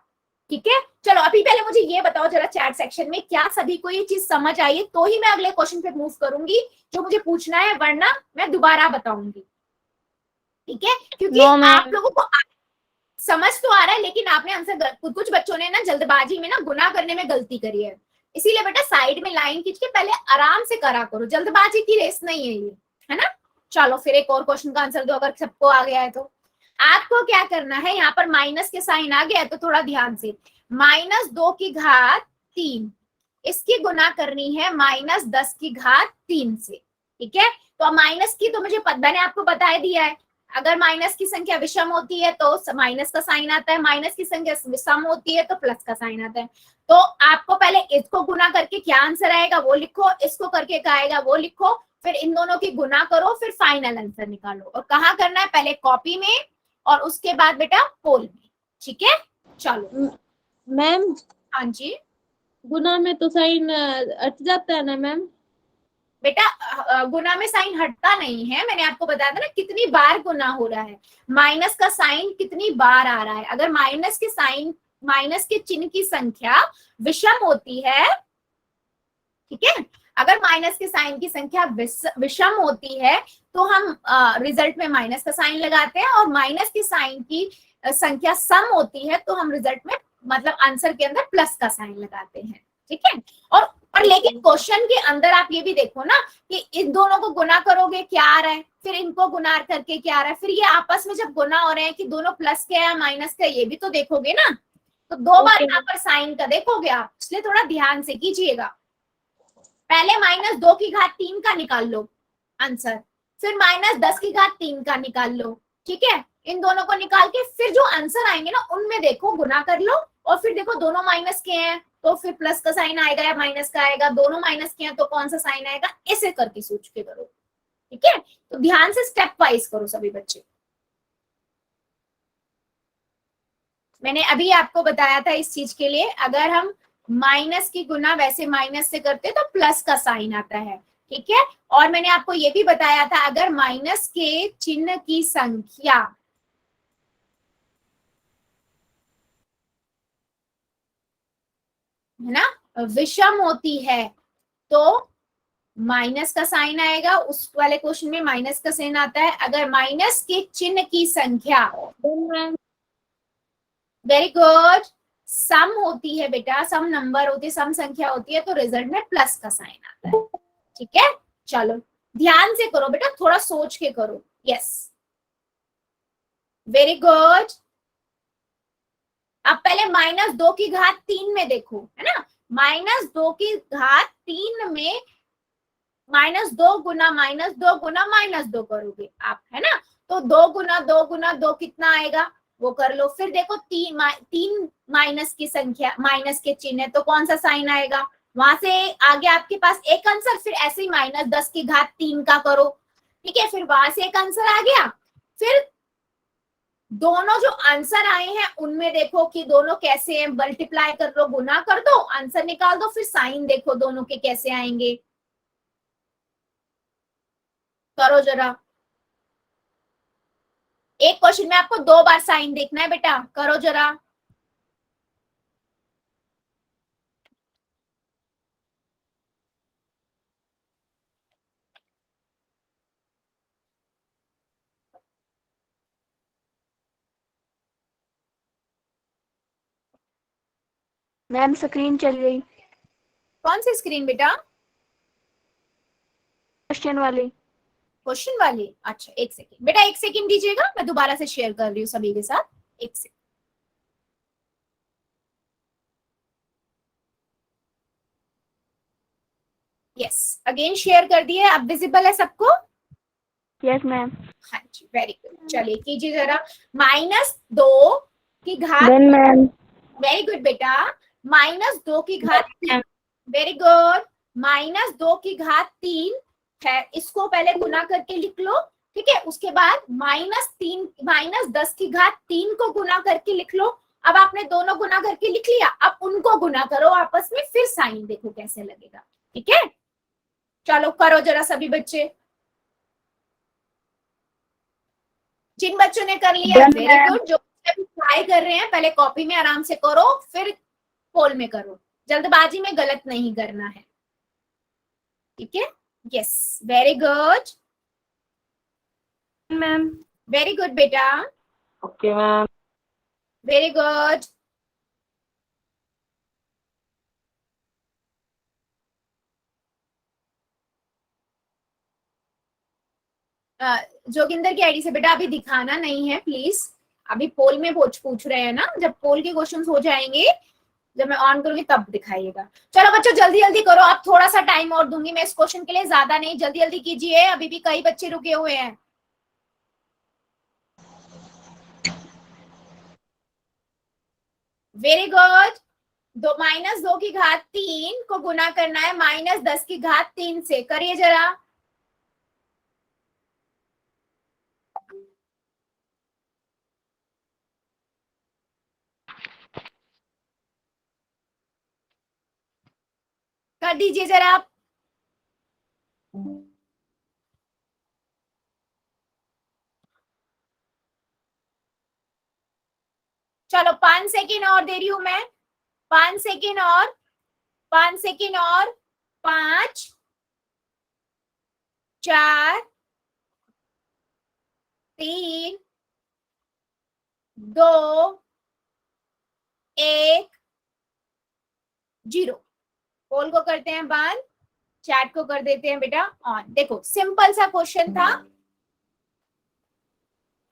ठीक है, चलो अभी पहले मुझे ये बताओ जरा चैट सेक्शन में, क्या सभी को ये चीज समझ आई है, तो ही मैं अगले क्वेश्चन पे मूव करूंगी जो मुझे पूछना है, वरना मैं दोबारा बताऊंगी। ठीक है, क्योंकि आप लोगों को समझ तो आ रहा है, लेकिन आपने आंसर, कुछ बच्चों ने ना जल्दबाजी में ना गुना करने में गलती करी है, इसीलिए बेटा साइड में लाइन खींच के पहले आराम से करा करो, जल्दबाजी की रेस नहीं है ये, है ना। चलो फिर एक और क्वेश्चन का आंसर दो अगर सबको आ गया है तो। आपको क्या करना है, यहाँ पर माइनस के साइन आ गया है तो थोड़ा ध्यान से, -2 की घात 3 इसकी गुना करनी है -10 की घात 3 से। ठीक है, तो माइनस की तो मुझे मैंने आपको बता दिया है, अगर माइनस की संख्या विषम होती है तो माइनस का साइन आता है, माइनस की संख्या सम होती है तो प्लस का साइन आता है। तो आपको पहले इसको गुना करके क्या आंसर आएगा वो लिखो, इसको करके क्या आएगा वो लिखो, फिर इन दोनों की गुना करो, फिर फाइनल आंसर निकालो। और कहाँ करना है, पहले कॉपी में और उसके बाद बेटा पोल में। ठीक है, चलो
मैम
हाँ जी
गुना में तो साइन हट जाता है ना मैम।
बेटा गुना में साइन हटता नहीं है, मैंने आपको बताया था ना कितनी बार गुना हो रहा है, माइनस का साइन कितनी बार आ रहा है। अगर माइनस के साइन, माइनस के चिन्ह की संख्या विषम होती है, ठीक है, अगर माइनस के साइन की संख्या विषम होती है तो हम रिजल्ट में माइनस का साइन लगाते हैं, और माइनस के साइन की संख्या सम होती है तो हम रिजल्ट में मतलब आंसर के अंदर प्लस का साइन लगाते हैं। ठीक है, और लेकिन क्वेश्चन के अंदर आप ये भी देखो ना कि इन दोनों को गुना करोगे क्या आ रहा है, फिर इनको गुना करके क्या आ रहा है, फिर ये आपस में जब गुना हो रहे हैं कि दोनों प्लस के या माइनस का, ये भी तो देखोगे ना, तो 2 बार यहाँ पर साइन का देखोगे आप, इसलिए थोड़ा ध्यान से कीजिएगा। पहले -2 की घात 3 का निकाल लो आंसर, फिर -10 की घात 3 का निकाल लो। ठीक है, इन दोनों को निकाल के फिर जो आंसर आएंगे ना उनमें देखो गुना कर लो, और फिर देखो दोनों माइनस के हैं तो फिर प्लस का साइन आएगा या माइनस का आएगा, दोनों माइनस के हैं तो कौन सा साइन आएगा, ऐसे करके सोच के करो। ठीक है, तो ध्यान से स्टेप वाइज करो सभी बच्चे। मैंने अभी आपको बताया था इस चीज के लिए, अगर हम माइनस की गुना वैसे माइनस से करते तो प्लस का साइन आता है। ठीक है, और मैंने आपको ये भी बताया था अगर माइनस के चिन्ह की संख्या है ना विषम होती है तो माइनस का साइन आएगा, उस वाले क्वेश्चन में माइनस का साइन आता है। अगर माइनस के चिन्ह की संख्या, वेरी गुड, सम होती है बेटा, सम नंबर होती है, सम संख्या होती है, तो रिजल्ट में प्लस का साइन आता है। ठीक है, चलो ध्यान से करो बेटा, थोड़ा सोच के करो। Yes, very good. अब पहले -2 की घात 3 में देखो, है ना, -2 की घात 3 में -2 गुना -2 गुना -2 करोगे आप, है ना, तो 2 गुना 2 गुना 2 कितना आएगा वो कर लो। फिर देखो तीन माइनस की संख्या, माइनस के चिन्ह है, तो कौन सा साइन आएगा, वहां से आगे आपके पास एक आंसर, फिर ऐसे ही -10 की घात 3 का करो। ठीक है, फिर वहां से एक आंसर आ गया, फिर दोनों जो आंसर आए हैं उनमें देखो कि दोनों कैसे हैं, मल्टीप्लाई कर लो, गुना कर दो, आंसर निकाल दो, फिर साइन देखो दोनों के कैसे आएंगे, करो जरा। एक क्वेश्चन में आपको 2 बार साइन देखना है बेटा, करो जरा।
मैम स्क्रीन चल गई,
कौन सी स्क्रीन बेटा,
क्वेश्चन वाली।
क्वेश्चन वाली? अच्छा एक सेकेंड बेटा, एक सेकेंड दीजिएगा, मैं दोबारा से शेयर कर रही हूँ सभी के साथ, एक सेकेंड। यस, अगेन शेयर कर दिए, अब विजिबल है सबको?
Yes ma'am.
हाँ जी, वेरी गुड, चलिए कीजिए जरा। -2 की घात,
मैम
वेरी गुड बेटा, -2 की घात 3, वेरी गुड, -2 की घात 3 है, इसको पहले गुना करके लिख लो। ठीक है, उसके बाद -10 की घात 3 को गुना करके लिख लो। अब आपने दोनों गुना करके लिख लिया, अब उनको गुना करो आपस में, फिर साइन देखो कैसे लगेगा। ठीक है, चलो करो जरा सभी बच्चे, जिन बच्चों ने कर लिया वेरी गुड, जो ट्राई कर रहे हैं पहले कॉपी में आराम से करो, फिर पोल में करो, जल्दबाजी में गलत नहीं करना है। ठीक है, yes, very good
ma'am.
Very good बेटा,
okay ma'am.
Very good. Joginder की आईडी से बेटा अभी दिखाना नहीं है प्लीज, अभी पोल में पूछ रहे हैं ना, जब पोल के क्वेश्चंस हो जाएंगे, जब मैं ऑन करूंगी तब दिखाइएगा। चलो बच्चों जल्दी जल्दी करो, अब थोड़ा सा टाइम और दूंगी मैं इस क्वेश्चन के लिए, ज्यादा नहीं, जल्दी जल्दी कीजिए, अभी भी कई बच्चे रुके हुए हैं। Very good. -2 की घात 3 को गुना करना है -10 की घात 3 से, करिए जरा। कर दीजिए जरा आप। चलो 5 सेकेंड और दे रही हूं मैं, 5 सेकेंड और, 5 सेकेंड और, 5 4 3 2 1 0। पोल को करते हैं बंद, चैट को कर देते हैं बेटा ऑन। देखो सिंपल सा क्वेश्चन था,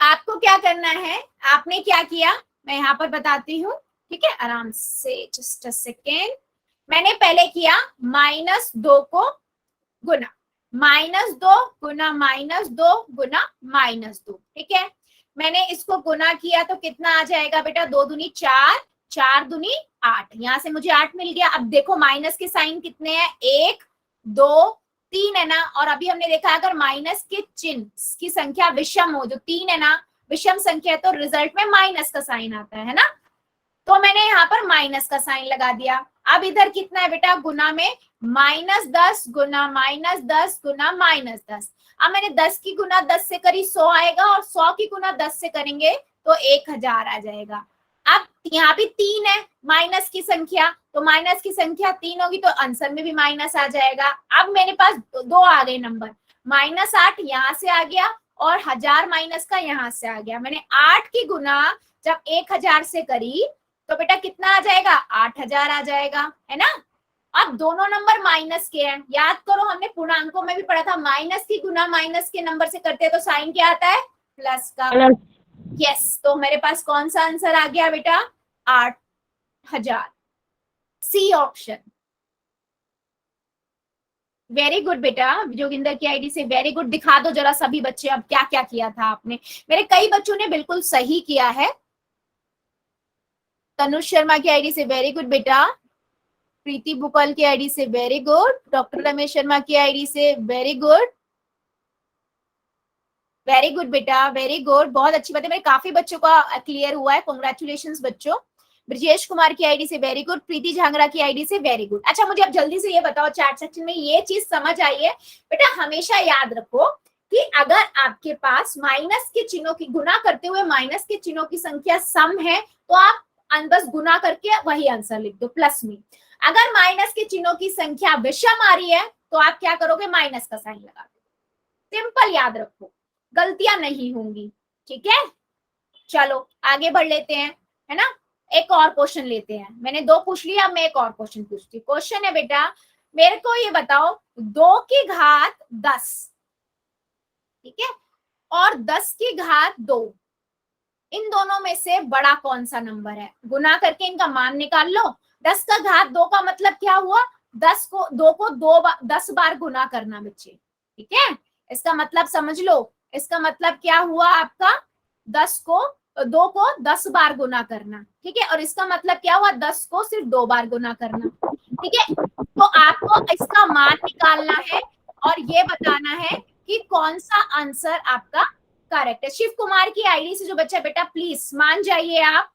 आपको क्या करना है, आपने क्या किया मैं यहाँ पर बताती हूँ। ठीक है, आराम से, जस्ट अ सेकेंड। मैंने पहले किया -2 को गुना, -2 गुना -2 गुना -2। ठीक है, मैंने इसको गुना किया तो कितना आ जाएगा बेटा, 2 दूनी 4, 4 दूनी 8, यहाँ से मुझे 8 मिल गया। अब देखो माइनस के साइन कितने हैं, 1 2 3 है ना, और अभी हमने देखा अगर माइनस के चिन्ह की संख्या विषम हो, जो 3 है ना विषम संख्या है, तो रिजल्ट में माइनस का साइन आता है ना, तो मैंने यहाँ पर माइनस का साइन लगा दिया। अब इधर कितना है बेटा, गुना में -10 गुना -10 गुना -10। अब मैंने 10 की गुना 10 से करी 100 आएगा, और 100 की गुना 10 से करेंगे तो 1000 आ जाएगा। अब यहाँ भी 3 है माइनस की संख्या, तो माइनस की संख्या 3 होगी तो आंसर में भी माइनस आ जाएगा। अब मेरे पास 2 आ गए नंबर, -8 यहाँ से आ गया और 1000 माइनस का यहाँ से आ गया। मैंने 8 की गुना जब 1000 से करी तो बेटा कितना आ जाएगा, 8000 आ जाएगा, है ना। अब दोनों नंबर माइनस के हैं, याद करो हमने पूर्णांकों में भी पढ़ा था, माइनस की गुना माइनस के नंबर से करते हैं तो साइन क्या आता है, प्लस का। यस, तो मेरे पास कौन सा आंसर आ गया बेटा, 8000, सी ऑप्शन। वेरी गुड बेटा, जोगिंदर की आईडी से वेरी गुड। दिखा दो जरा सभी बच्चे अब क्या क्या किया था आपने। मेरे कई बच्चों ने बिल्कुल सही किया है। तनुष शर्मा की आईडी से वेरी गुड बेटा, प्रीति बुकल की आईडी से very good, doctor Ramesh Sharma की आईडी से वेरी गुड, वेरी गुड बेटा, वेरी गुड, बहुत अच्छी बात है। मेरे काफी बच्चों का क्लियर हुआ है, कॉन्ग्रेचुलेशंस बच्चों। ब्रजेश कुमार की आईडी से वेरी गुड, प्रीति झांगरा की आईडी से वेरी गुड। अच्छा मुझे अब जल्दी से ये बताओ, चैट सेक्शन में ये चीज समझ आई है बेटा, हमेशा याद रखो कि अगर आपके पास माइनस के चिन्हों की गुना करते हुए माइनस के चिन्हों की संख्या सम है तो आप बस गुना करके वही आंसर लिख दो प्लस में। अगर माइनस के चिन्हों की संख्या विषम आ रही है तो आप क्या करोगे, माइनस का साइन लगा दो। सिंपल याद रखो, गलतियां नहीं होंगी, ठीक है। चलो आगे बढ़ लेते हैं, है ना। एक और क्वेश्चन लेते हैं, मैंने 2 पूछ लिया, अब मैं एक और क्वेश्चन पूछती हूँ। क्वेश्चन है बेटा, मेरे को ये बताओ 2 की घात 10, ठीक है, और 10 की घात 2, इन दोनों में से बड़ा कौन सा नंबर है। गुना करके इनका मान निकाल लो। 10 का घात 2 का मतलब क्या हुआ, 2 को 10 बार गुना करना बच्चे, ठीक है। इसका मतलब समझ लो, इसका मतलब क्या हुआ आपका, 2 को 10 बार गुना करना, ठीक है। और इसका मतलब क्या हुआ, 10 को सिर्फ 2 बार गुना करना, ठीक है। तो आपको इसका मान निकालना है और ये बताना है कि कौन सा आंसर आपका करेक्ट है। शिव कुमार की आईडी से जो बच्चा बेटा प्लीज मान जाइए आप,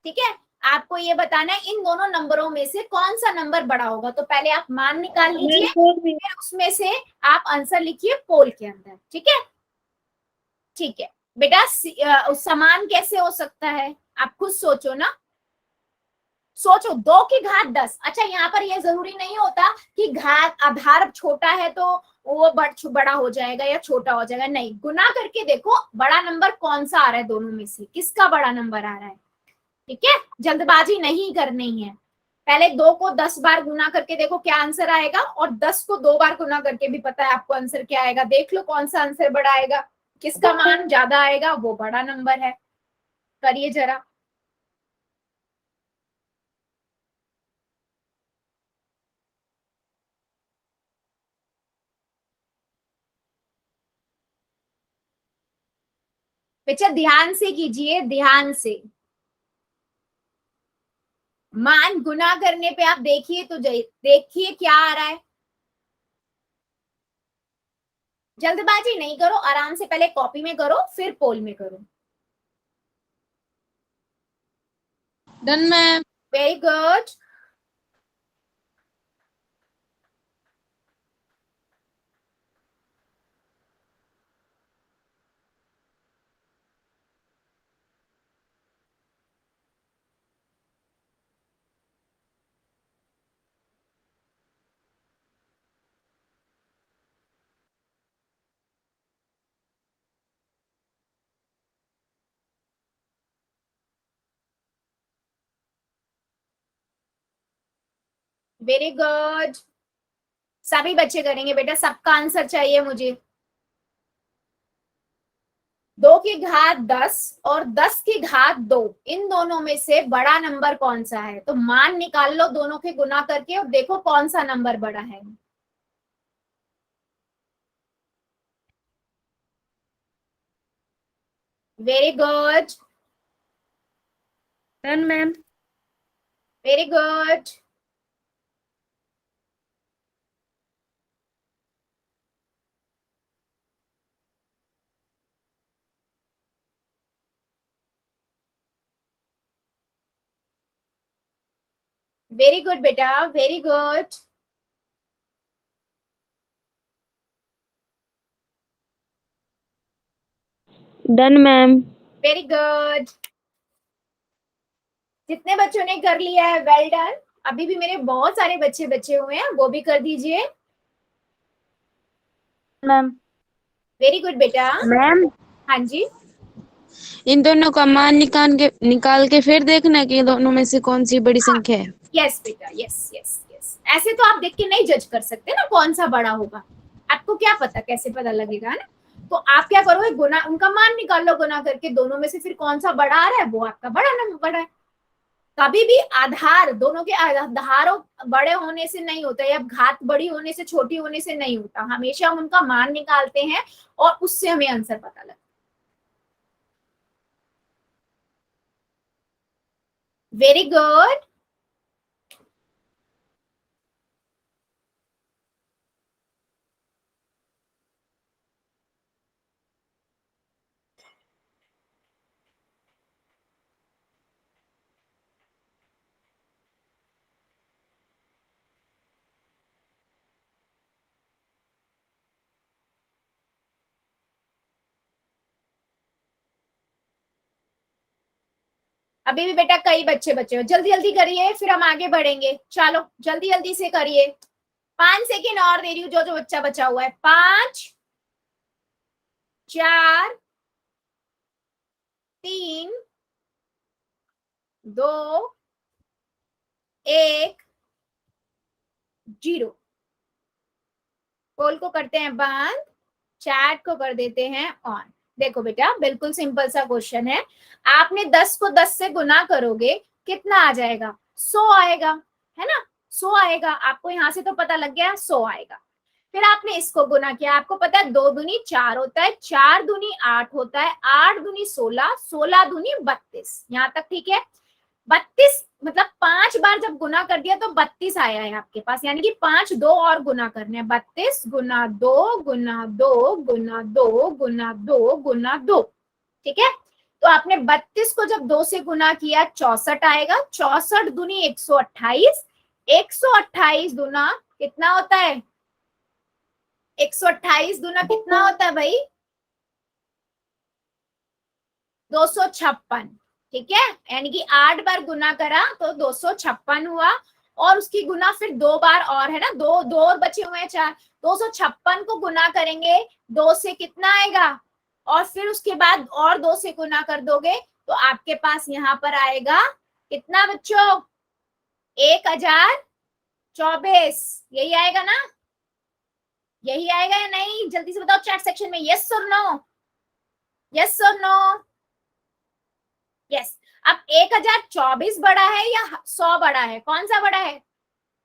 ठीक है। आपको ये बताना है इन दोनों नंबरों में से कौन सा नंबर बड़ा होगा। तो पहले आप मान निकाल लीजिए, फिर उसमें से आप आंसर लिखिए पोल के अंदर, ठीक है। ठीक है बेटा, समान कैसे हो सकता है, आप खुद सोचो ना, सोचो। 2 की घात 10, अच्छा यहाँ पर ये जरूरी नहीं होता कि घात आधार छोटा है तो वो बड़ा हो जाएगा या छोटा हो जाएगा, नहीं, गुना करके देखो बड़ा नंबर कौन सा आ रहा है, दोनों में से किसका बड़ा नंबर आ रहा है, ठीक है। जल्दबाजी नहीं करनी है, पहले 2 को 10 बार गुना करके देखो क्या आंसर आएगा, और 10 को 2 बार गुना करके भी पता है आपको आंसर क्या आएगा। देख लो कौन सा आंसर बड़ा आएगा, किसका मान ज्यादा आएगा, वो बड़ा नंबर है। करिए जरा। बेटा ध्यान से कीजिए, ध्यान से। मान गुना करने पे आप देखिए तो देखिए क्या आ रहा है। जल्दबाजी नहीं करो, आराम से पहले कॉपी में करो फिर पोल में करो।
Done ma'am.
Very good. Very good, सभी बच्चे करेंगे बेटा, सबका आंसर चाहिए मुझे। 2 की घात 10 और 10 की घात 2, इन दोनों में से बड़ा नंबर कौन सा है। तो मान निकाल लो दोनों के गुना करके और देखो कौन सा नंबर बड़ा है। Very good,
done ma'am.
Very good. Very good बेटा, very good.
Done ma'am.
Very good, जितने बच्चों ने कर लिया है वेल डन। अभी भी मेरे बहुत सारे बच्चे बचे हुए हैं, वो भी कर दीजिए।
मैम।
वेरी गुड बेटा।
मैम
हाँ जी,
इन दोनों का मान निकाल के फिर देखना कि दोनों में से कौन सी बड़ी संख्या है।
यस बेटा, यस यस यस। ऐसे तो आप देख के नहीं जज कर सकते ना कौन सा बड़ा होगा, आपको क्या पता, कैसे पता लगेगा, है ना। तो आप क्या करोगे, गुना, उनका मान निकाल लो गुना करके, दोनों में से फिर कौन सा बड़ा आ रहा है वो आपका बड़ा नंबर है। कभी भी आधार, दोनों के आधारों बड़े होने से नहीं होता, या घात बड़ी होने से छोटी होने से नहीं होता, हमेशा हम उनका मान निकालते हैं और उससे हमें आंसर पता लगता है। Very good. अभी भी बेटा कई बच्चे बचे हो, जल्दी जल्दी करिए फिर हम आगे बढ़ेंगे। चलो जल्दी जल्दी से करिए, 5 सेकेंड और दे रही हूँ, जो जो बच्चा बचा हुआ है। 5 4 3 2 1 0। पोल को करते हैं बंद, चैट को कर देते हैं ऑन। देखो बेटा बिल्कुल सिंपल सा क्वेश्चन है, आपने 10 को 10 से गुना करोगे कितना आ जाएगा, 100 आएगा, है ना। 100 आएगा, आपको यहाँ से तो पता लग गया 100 आएगा। फिर आपने इसको गुना किया, आपको पता है 2 दूनी 4 होता है, 4 दूनी 8 होता है, 8 दूनी 16, 16 दूनी 32। यहाँ तक ठीक है। 32 मतलब 5 बार जब गुना कर दिया तो 32 आया है आपके पास, यानी कि 5 2 और गुना करने हैं। 32 गुना 2 गुना 2 गुना 2 गुना 2 गुना 2, ठीक है। तो आपने 32 को जब 2 से गुना किया 64 आएगा, 64 दूनी 128, 128 दूना कितना होता है, 128 दूना कितना होता है भाई, 256, ठीक है। यानी कि 8 बार गुना करा तो 256 हुआ, और उसकी गुना फिर 2 बार और है ना, दो और बचे हुए हैं 4, 256 को गुना करेंगे 2 से कितना आएगा, और फिर उसके बाद और 2 से गुना कर दोगे तो आपके पास यहाँ पर आएगा कितना बच्चों, 1024। यही आएगा ना, यही आएगा या नहीं, जल्दी से बताओ चैट सेक्शन में, यस और नो, यस और नो। यस। अब 1024 बड़ा है या 100 बड़ा है, कौन सा बड़ा है,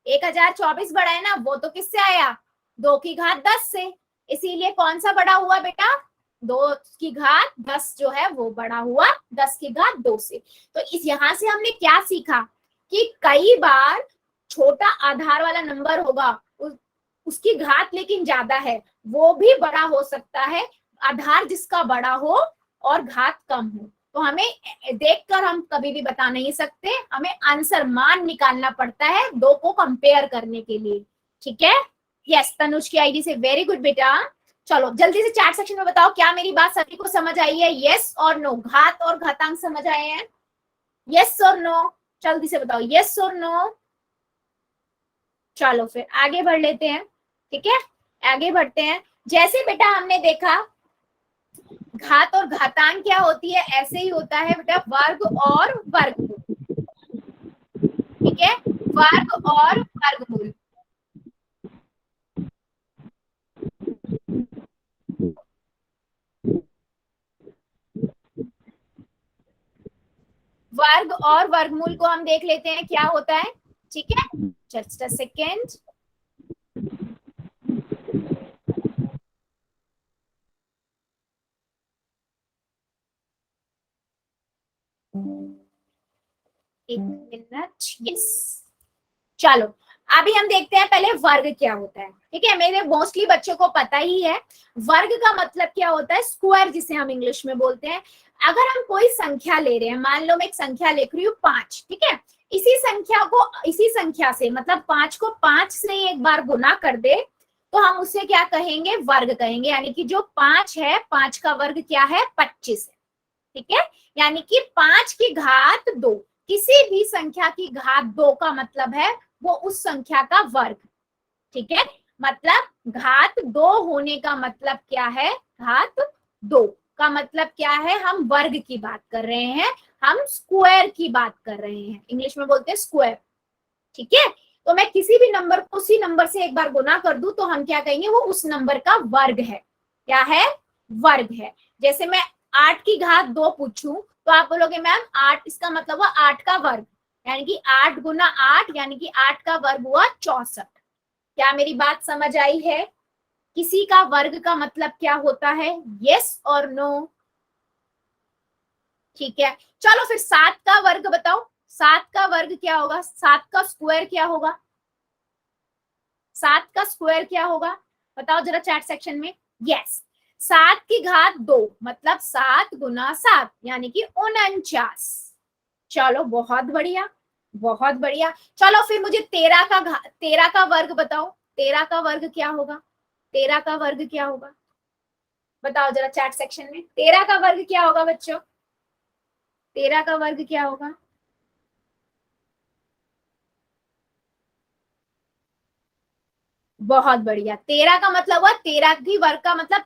1024 बड़ा है ना, वो तो किससे आया, 2 की घात 10 से, इसीलिए कौन सा बड़ा हुआ बेटा, 2 की घात 10 जो है वो बड़ा हुआ 10 की घात 2 से। तो इस यहां से हमने क्या सीखा कि कई बार छोटा आधार वाला नंबर होगा, उसकी घात लेकिन ज्यादा है, वो भी बड़ा हो सकता है, आधार जिसका बड़ा हो और घात कम हो। तो हमें देखकर हम कभी भी बता नहीं सकते, हमें आंसर मान निकालना पड़ता है 2 को कंपेयर करने के लिए, ठीक है। यस, तनुज की आईडी से, वेरी गुड बेटा। चलो जल्दी से चैट सेक्शन में बताओ क्या मेरी बात सभी को समझ आई है, यस और नो, घात और घातांक समझ आए हैं, यस और नो, जल्दी से बताओ यस और नो। चलो फिर आगे बढ़ लेते हैं, ठीक है, आगे बढ़ते हैं। जैसे बेटा हमने देखा घात और घातांक क्या होती है, ऐसे ही होता है बेटा वर्ग और वर्गमूल, ठीक है, वर्ग और वर्गमूल। वर्ग और वर्गमूल को हम देख लेते हैं क्या होता है, ठीक है, जस्ट अ सेकेंड। एक मिनट, यस। चलो अभी हम देखते हैं पहले वर्ग क्या होता है, ठीक है, मेरे मोस्टली बच्चों को पता ही है वर्ग का मतलब क्या होता है, स्क्वायर जिसे हम इंग्लिश में बोलते हैं। अगर हम कोई संख्या ले रहे हैं, मान लो मैं एक संख्या लिख रही हूँ 5, ठीक है, इसी संख्या से मतलब 5 को 5 से एक बार गुना कर दे तो हम उसे क्या कहेंगे, वर्ग कहेंगे। यानी कि जो 5 है, 5 का वर्ग क्या है, 25 है, ठीक है। यानी कि 5 की घात 2, किसी भी संख्या की घात 2 का मतलब है वो उस संख्या का वर्ग, ठीक है। मतलब घात 2 होने का मतलब क्या है, घात 2, का मतलब क्या है, हम वर्ग की बात कर रहे हैं, हम स्क्वायर की बात कर रहे हैं, इंग्लिश में बोलते हैं स्क्वायर। ठीक है, तो मैं किसी भी नंबर को उसी नंबर से एक बार गुना कर दूं तो हम क्या कहेंगे, वो उस नंबर का वर्ग है। क्या है, वर्ग है। जैसे मैं 8 की घात 2 पूछूं तो आप बोलोगे मैम 8, इसका मतलब हुआ 8 का वर्ग, यानी कि 8 गुना 8 यानी कि 8 का वर्ग हुआ 64। क्या मेरी बात समझ आई है? किसी का वर्ग का मतलब क्या होता है, यस और नो? ठीक है, चलो फिर 7 का वर्ग बताओ, 7 का वर्ग क्या होगा, 7 का स्क्वायर क्या होगा, 7 का स्क्वायर क्या होगा, बताओ जरा चैट सेक्शन में। यस, 7 की घात 2 मतलब 7 गुना 7 यानी कि 49। चलो बहुत बढ़िया, बहुत बढ़िया। चलो फिर मुझे 13 का वर्ग बताओ, 13 का वर्ग क्या होगा, 13 का वर्ग क्या होगा, बताओ जरा चैट सेक्शन में। 13 का वर्ग क्या होगा बच्चों, 13 का वर्ग क्या होगा? बहुत बढ़िया, 13 का मतलब हुआ 13 की वर्ग का मतलब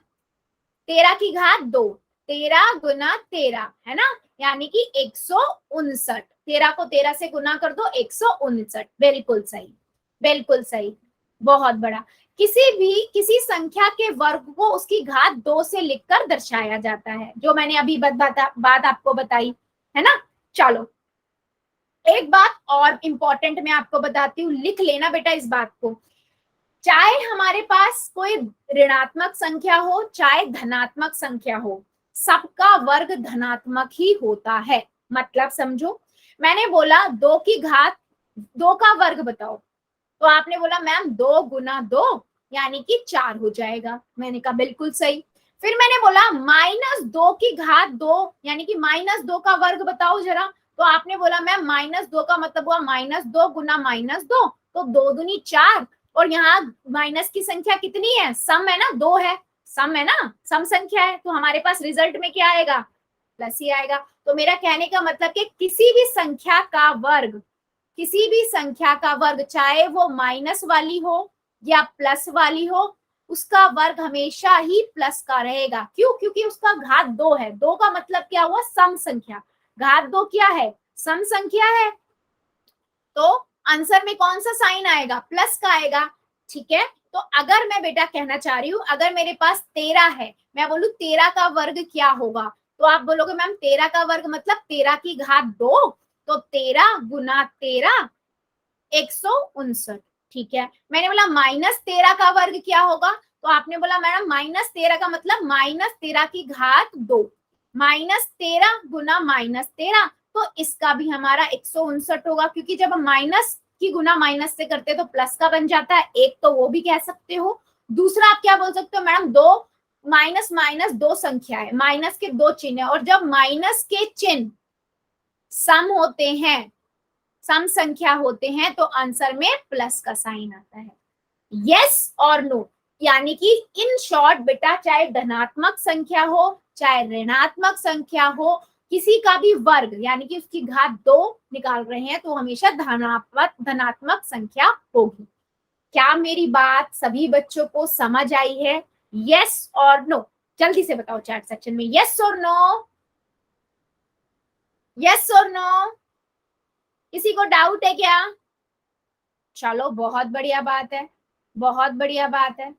13 की घात 2, 13 गुना 13 है ना, यानी कि 159। 13 को 13 से गुना कर दो 159। बिल्कुल सही, बिल्कुल सही, बहुत बड़ा। किसी संख्या के वर्ग को उसकी घात 2 से लिखकर दर्शाया जाता है, जो मैंने अभी बात आपको बताई है ना। चलो एक बात और इंपॉर्टेंट मैं आपको बताती हूँ, लिख लेना बेटा इस बात को। चाहे हमारे पास कोई ऋणात्मक संख्या हो चाहे धनात्मक संख्या हो, सबका वर्ग धनात्मक ही होता है। मतलब समझो, मैंने बोला 2 की घात 2 का वर्ग बताओ, तो आपने बोला मैम 2 गुना 2 यानी कि 4 हो जाएगा। मैंने कहा बिल्कुल सही। फिर मैंने बोला -2 की घात 2 यानी कि -2 का वर्ग बताओ जरा, तो आपने बोला मैम -2 का मतलब हुआ -2 गुना -2, तो 2 दूनी 4, और यहाँ माइनस की संख्या कितनी है, सम है ना, 2 है, सम है ना, सम संख्या है, तो हमारे पास रिजल्ट में क्या आएगा, प्लस ही आएगा। तो मेरा कहने का मतलब कि किसी भी संख्या का वर्ग, किसी भी संख्या का वर्ग चाहे वो माइनस वाली हो या प्लस वाली हो, उसका वर्ग हमेशा ही प्लस का रहेगा। क्यों? क्योंकि उसका घात 2 है। 2 का मतलब क्या हुआ, सम संख्या, घात 2 क्या है, सम संख्या है, तो आंसर में कौन सा साइन आएगा, प्लस का आएगा। ठीक है, तो अगर मैं बेटा कहना चाह रही हूँ, अगर मेरे पास 13 है, मैं बोलूं 13 का वर्ग क्या होगा, तो आप बोलोगे मैम 13 का वर्ग मतलब 13 की घात 2, तो 13 गुना 13 159। ठीक है, मैंने बोला -13 का वर्ग क्या होगा, तो आपने बोला मैडम -13 का मतलब -13 की घात 2, -13 गुना -13, तो इसका भी हमारा 159 होगा, क्योंकि जब हम माइनस की गुना माइनस से करते हैं तो प्लस का बन जाता है। एक तो वो भी कह सकते हो, दूसरा आप क्या बोल सकते हो मैडम, दो माइनस माइनस दो संख्या है, माइनस के 2 चिन्ह है, और जब माइनस के चिन्ह सम होते हैं, सम संख्या होते हैं, तो आंसर में प्लस का साइन आता है। यस और नो, यानी कि इन शॉर्ट बेटा, चाहे धनात्मक संख्या हो चाहे ऋणात्मक संख्या हो, किसी का भी वर्ग यानी कि उसकी घात 2 निकाल रहे हैं तो हमेशा धनात्मक संख्या होगी। क्या मेरी बात सभी बच्चों को समझ आई है? यस और नो, जल्दी से बताओ चैट सेक्शन में, यस और नो, यस और नो, किसी को डाउट है क्या? चलो बहुत बढ़िया बात है, बहुत बढ़िया बात है।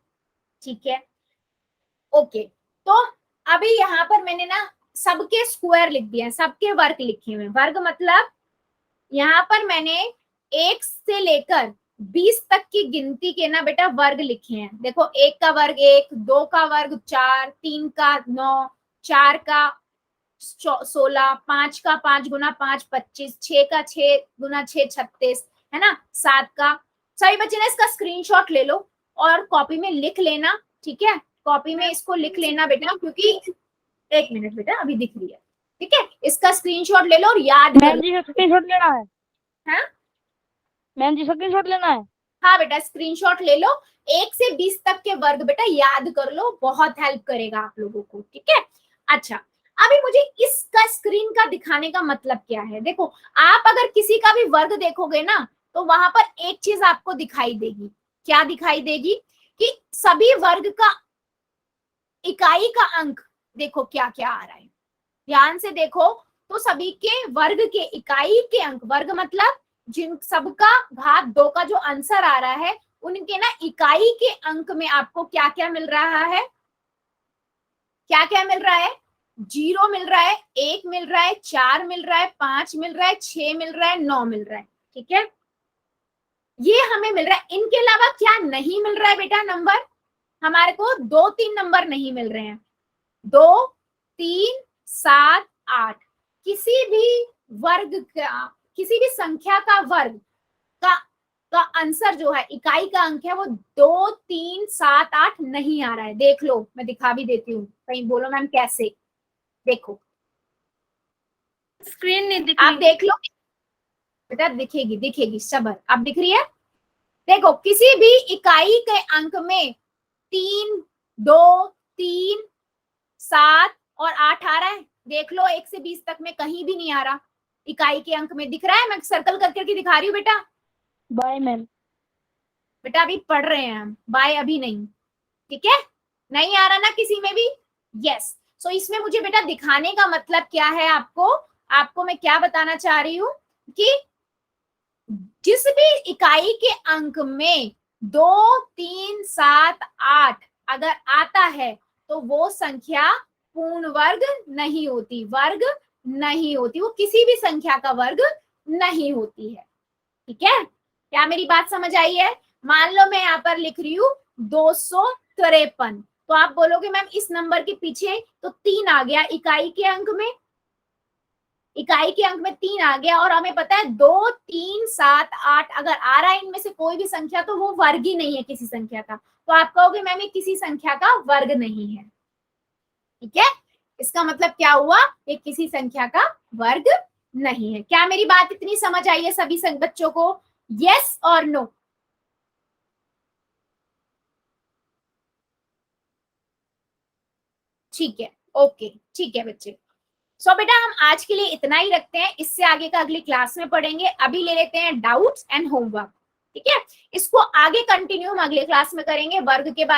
ठीक है, ओके, तो अभी यहाँ पर मैंने ना सबके स्क्वायर लिख दिए हैं, सबके वर्ग लिखे हुए हैं। वर्ग मतलब यहाँ पर मैंने 1 से लेकर 20 तक की गिनती के ना बेटा वर्ग लिखे हैं। देखो 1 का वर्ग 1, 2 का वर्ग 4, 3 का 9, 4 का 16, 5 का 5 गुना 5 25, 6 का 6 गुना 6 36 है ना, 7 का। सभी बच्चे ने इसका स्क्रीनशॉट ले लो और कॉपी में लिख लेना। ठीक है, कॉपी में इसको लिख लेना बेटा, क्योंकि 1 मिनट बेटा अभी दिख रही है। ठीक है, इसका स्क्रीनशॉट ले लो और याद कर
मैम जी स्क्रीनशॉट लेना है,
हाँ
मैम जी स्क्रीनशॉट लेना है।
हाँ बेटा स्क्रीनशॉट ले लो, 1 से 20 तक के वर्ग बेटा याद कर लो, बहुत हेल्प करेगा आप लोगों को। ठीक है, अच्छा अभी मुझे इसका स्क्रीन का दिखाने का मतलब क्या है। देखो आप अगर किसी का भी वर्ग देखोगे ना, तो वहां पर एक चीज आपको दिखाई देगी। क्या दिखाई देगी? कि सभी वर्ग का इकाई का अंक देखो क्या क्या आ रहा है, ध्यान से देखो। तो सभी के वर्ग के इकाई के अंक, वर्ग मतलब जिन सबका घात 2 का जो आंसर आ रहा है उनके ना इकाई के अंक में आपको क्या क्या मिल रहा है, क्या क्या मिल रहा है, 0 मिल रहा है, 1 मिल रहा है, 4 मिल रहा है, 5 मिल रहा है, 6 मिल रहा है, 9 मिल रहा है। ठीक है, ये हमें मिल रहा है। इनके अलावा क्या नहीं मिल रहा है बेटा नंबर, हमारे को 2-3 नंबर नहीं मिल रहे हैं, 2, 3, 7, 8। किसी भी वर्ग का, किसी भी संख्या का वर्ग का आंसर जो है, इकाई का अंक है, वो 2, 3, 7, 8 नहीं आ रहा है। देख लो, मैं दिखा भी देती हूँ, कहीं बोलो मैम कैसे, देखो
स्क्रीन नहीं दिख
आप
रही।
देख लो बेटा, दिखेगी दिखेगी, सबर, आप दिख रही है। देखो किसी भी इकाई के अंक में 3, 2, 3, 7 और 8 आ रहा है। देख लो 1 से 20 तक में कहीं भी नहीं आ रहा, इकाई के अंक में दिख रहा है। मैं सर्कल करके दिखा रही हूँ बेटा।
Bye ma'am.
बेटा अभी पढ़ रहे हैं हम, बाय अभी नहीं, ठीक है, नहीं आ रहा ना किसी में भी, यस। सो इसमें मुझे बेटा दिखाने का मतलब क्या है, आपको मैं क्या बताना चाह रही हूँ कि जिस भी इकाई के अंक में 2, 3, 7, 8 अगर आता है तो वो संख्या पूर्ण वर्ग नहीं होती, वर्ग नहीं होती, वो किसी भी संख्या का वर्ग नहीं होती है। ठीक है, क्या मेरी बात समझ आई है। मान लो मैं यहाँ पर लिख रही हूँ 253, तो आप बोलोगे मैम इस नंबर के पीछे तो 3 आ गया, इकाई के अंक में, इकाई के अंक में 3 आ गया, और हमें पता है 2, 3, 7, 8 अगर आ रहा है इनमें से कोई भी संख्या तो वो वर्ग ही नहीं है किसी संख्या का, तो आप कहोगे मैम ये किसी संख्या का वर्ग नहीं है। ठीक है, इसका मतलब क्या हुआ, ये किसी संख्या का वर्ग नहीं है। क्या मेरी बात इतनी समझ आई है सभी बच्चों को, यस और नो। ठीक है, ओके, ठीक है बच्चे। सो बेटा हम आज के लिए इतना ही रखते हैं, इससे आगे का अगली क्लास में पढ़ेंगे। अभी ले लेते हैं डाउट्स एंड होमवर्क, ठीक है, इसको आगे कंटिन्यू हम अगले क्लास में करेंगे, वर्ग के बारे में।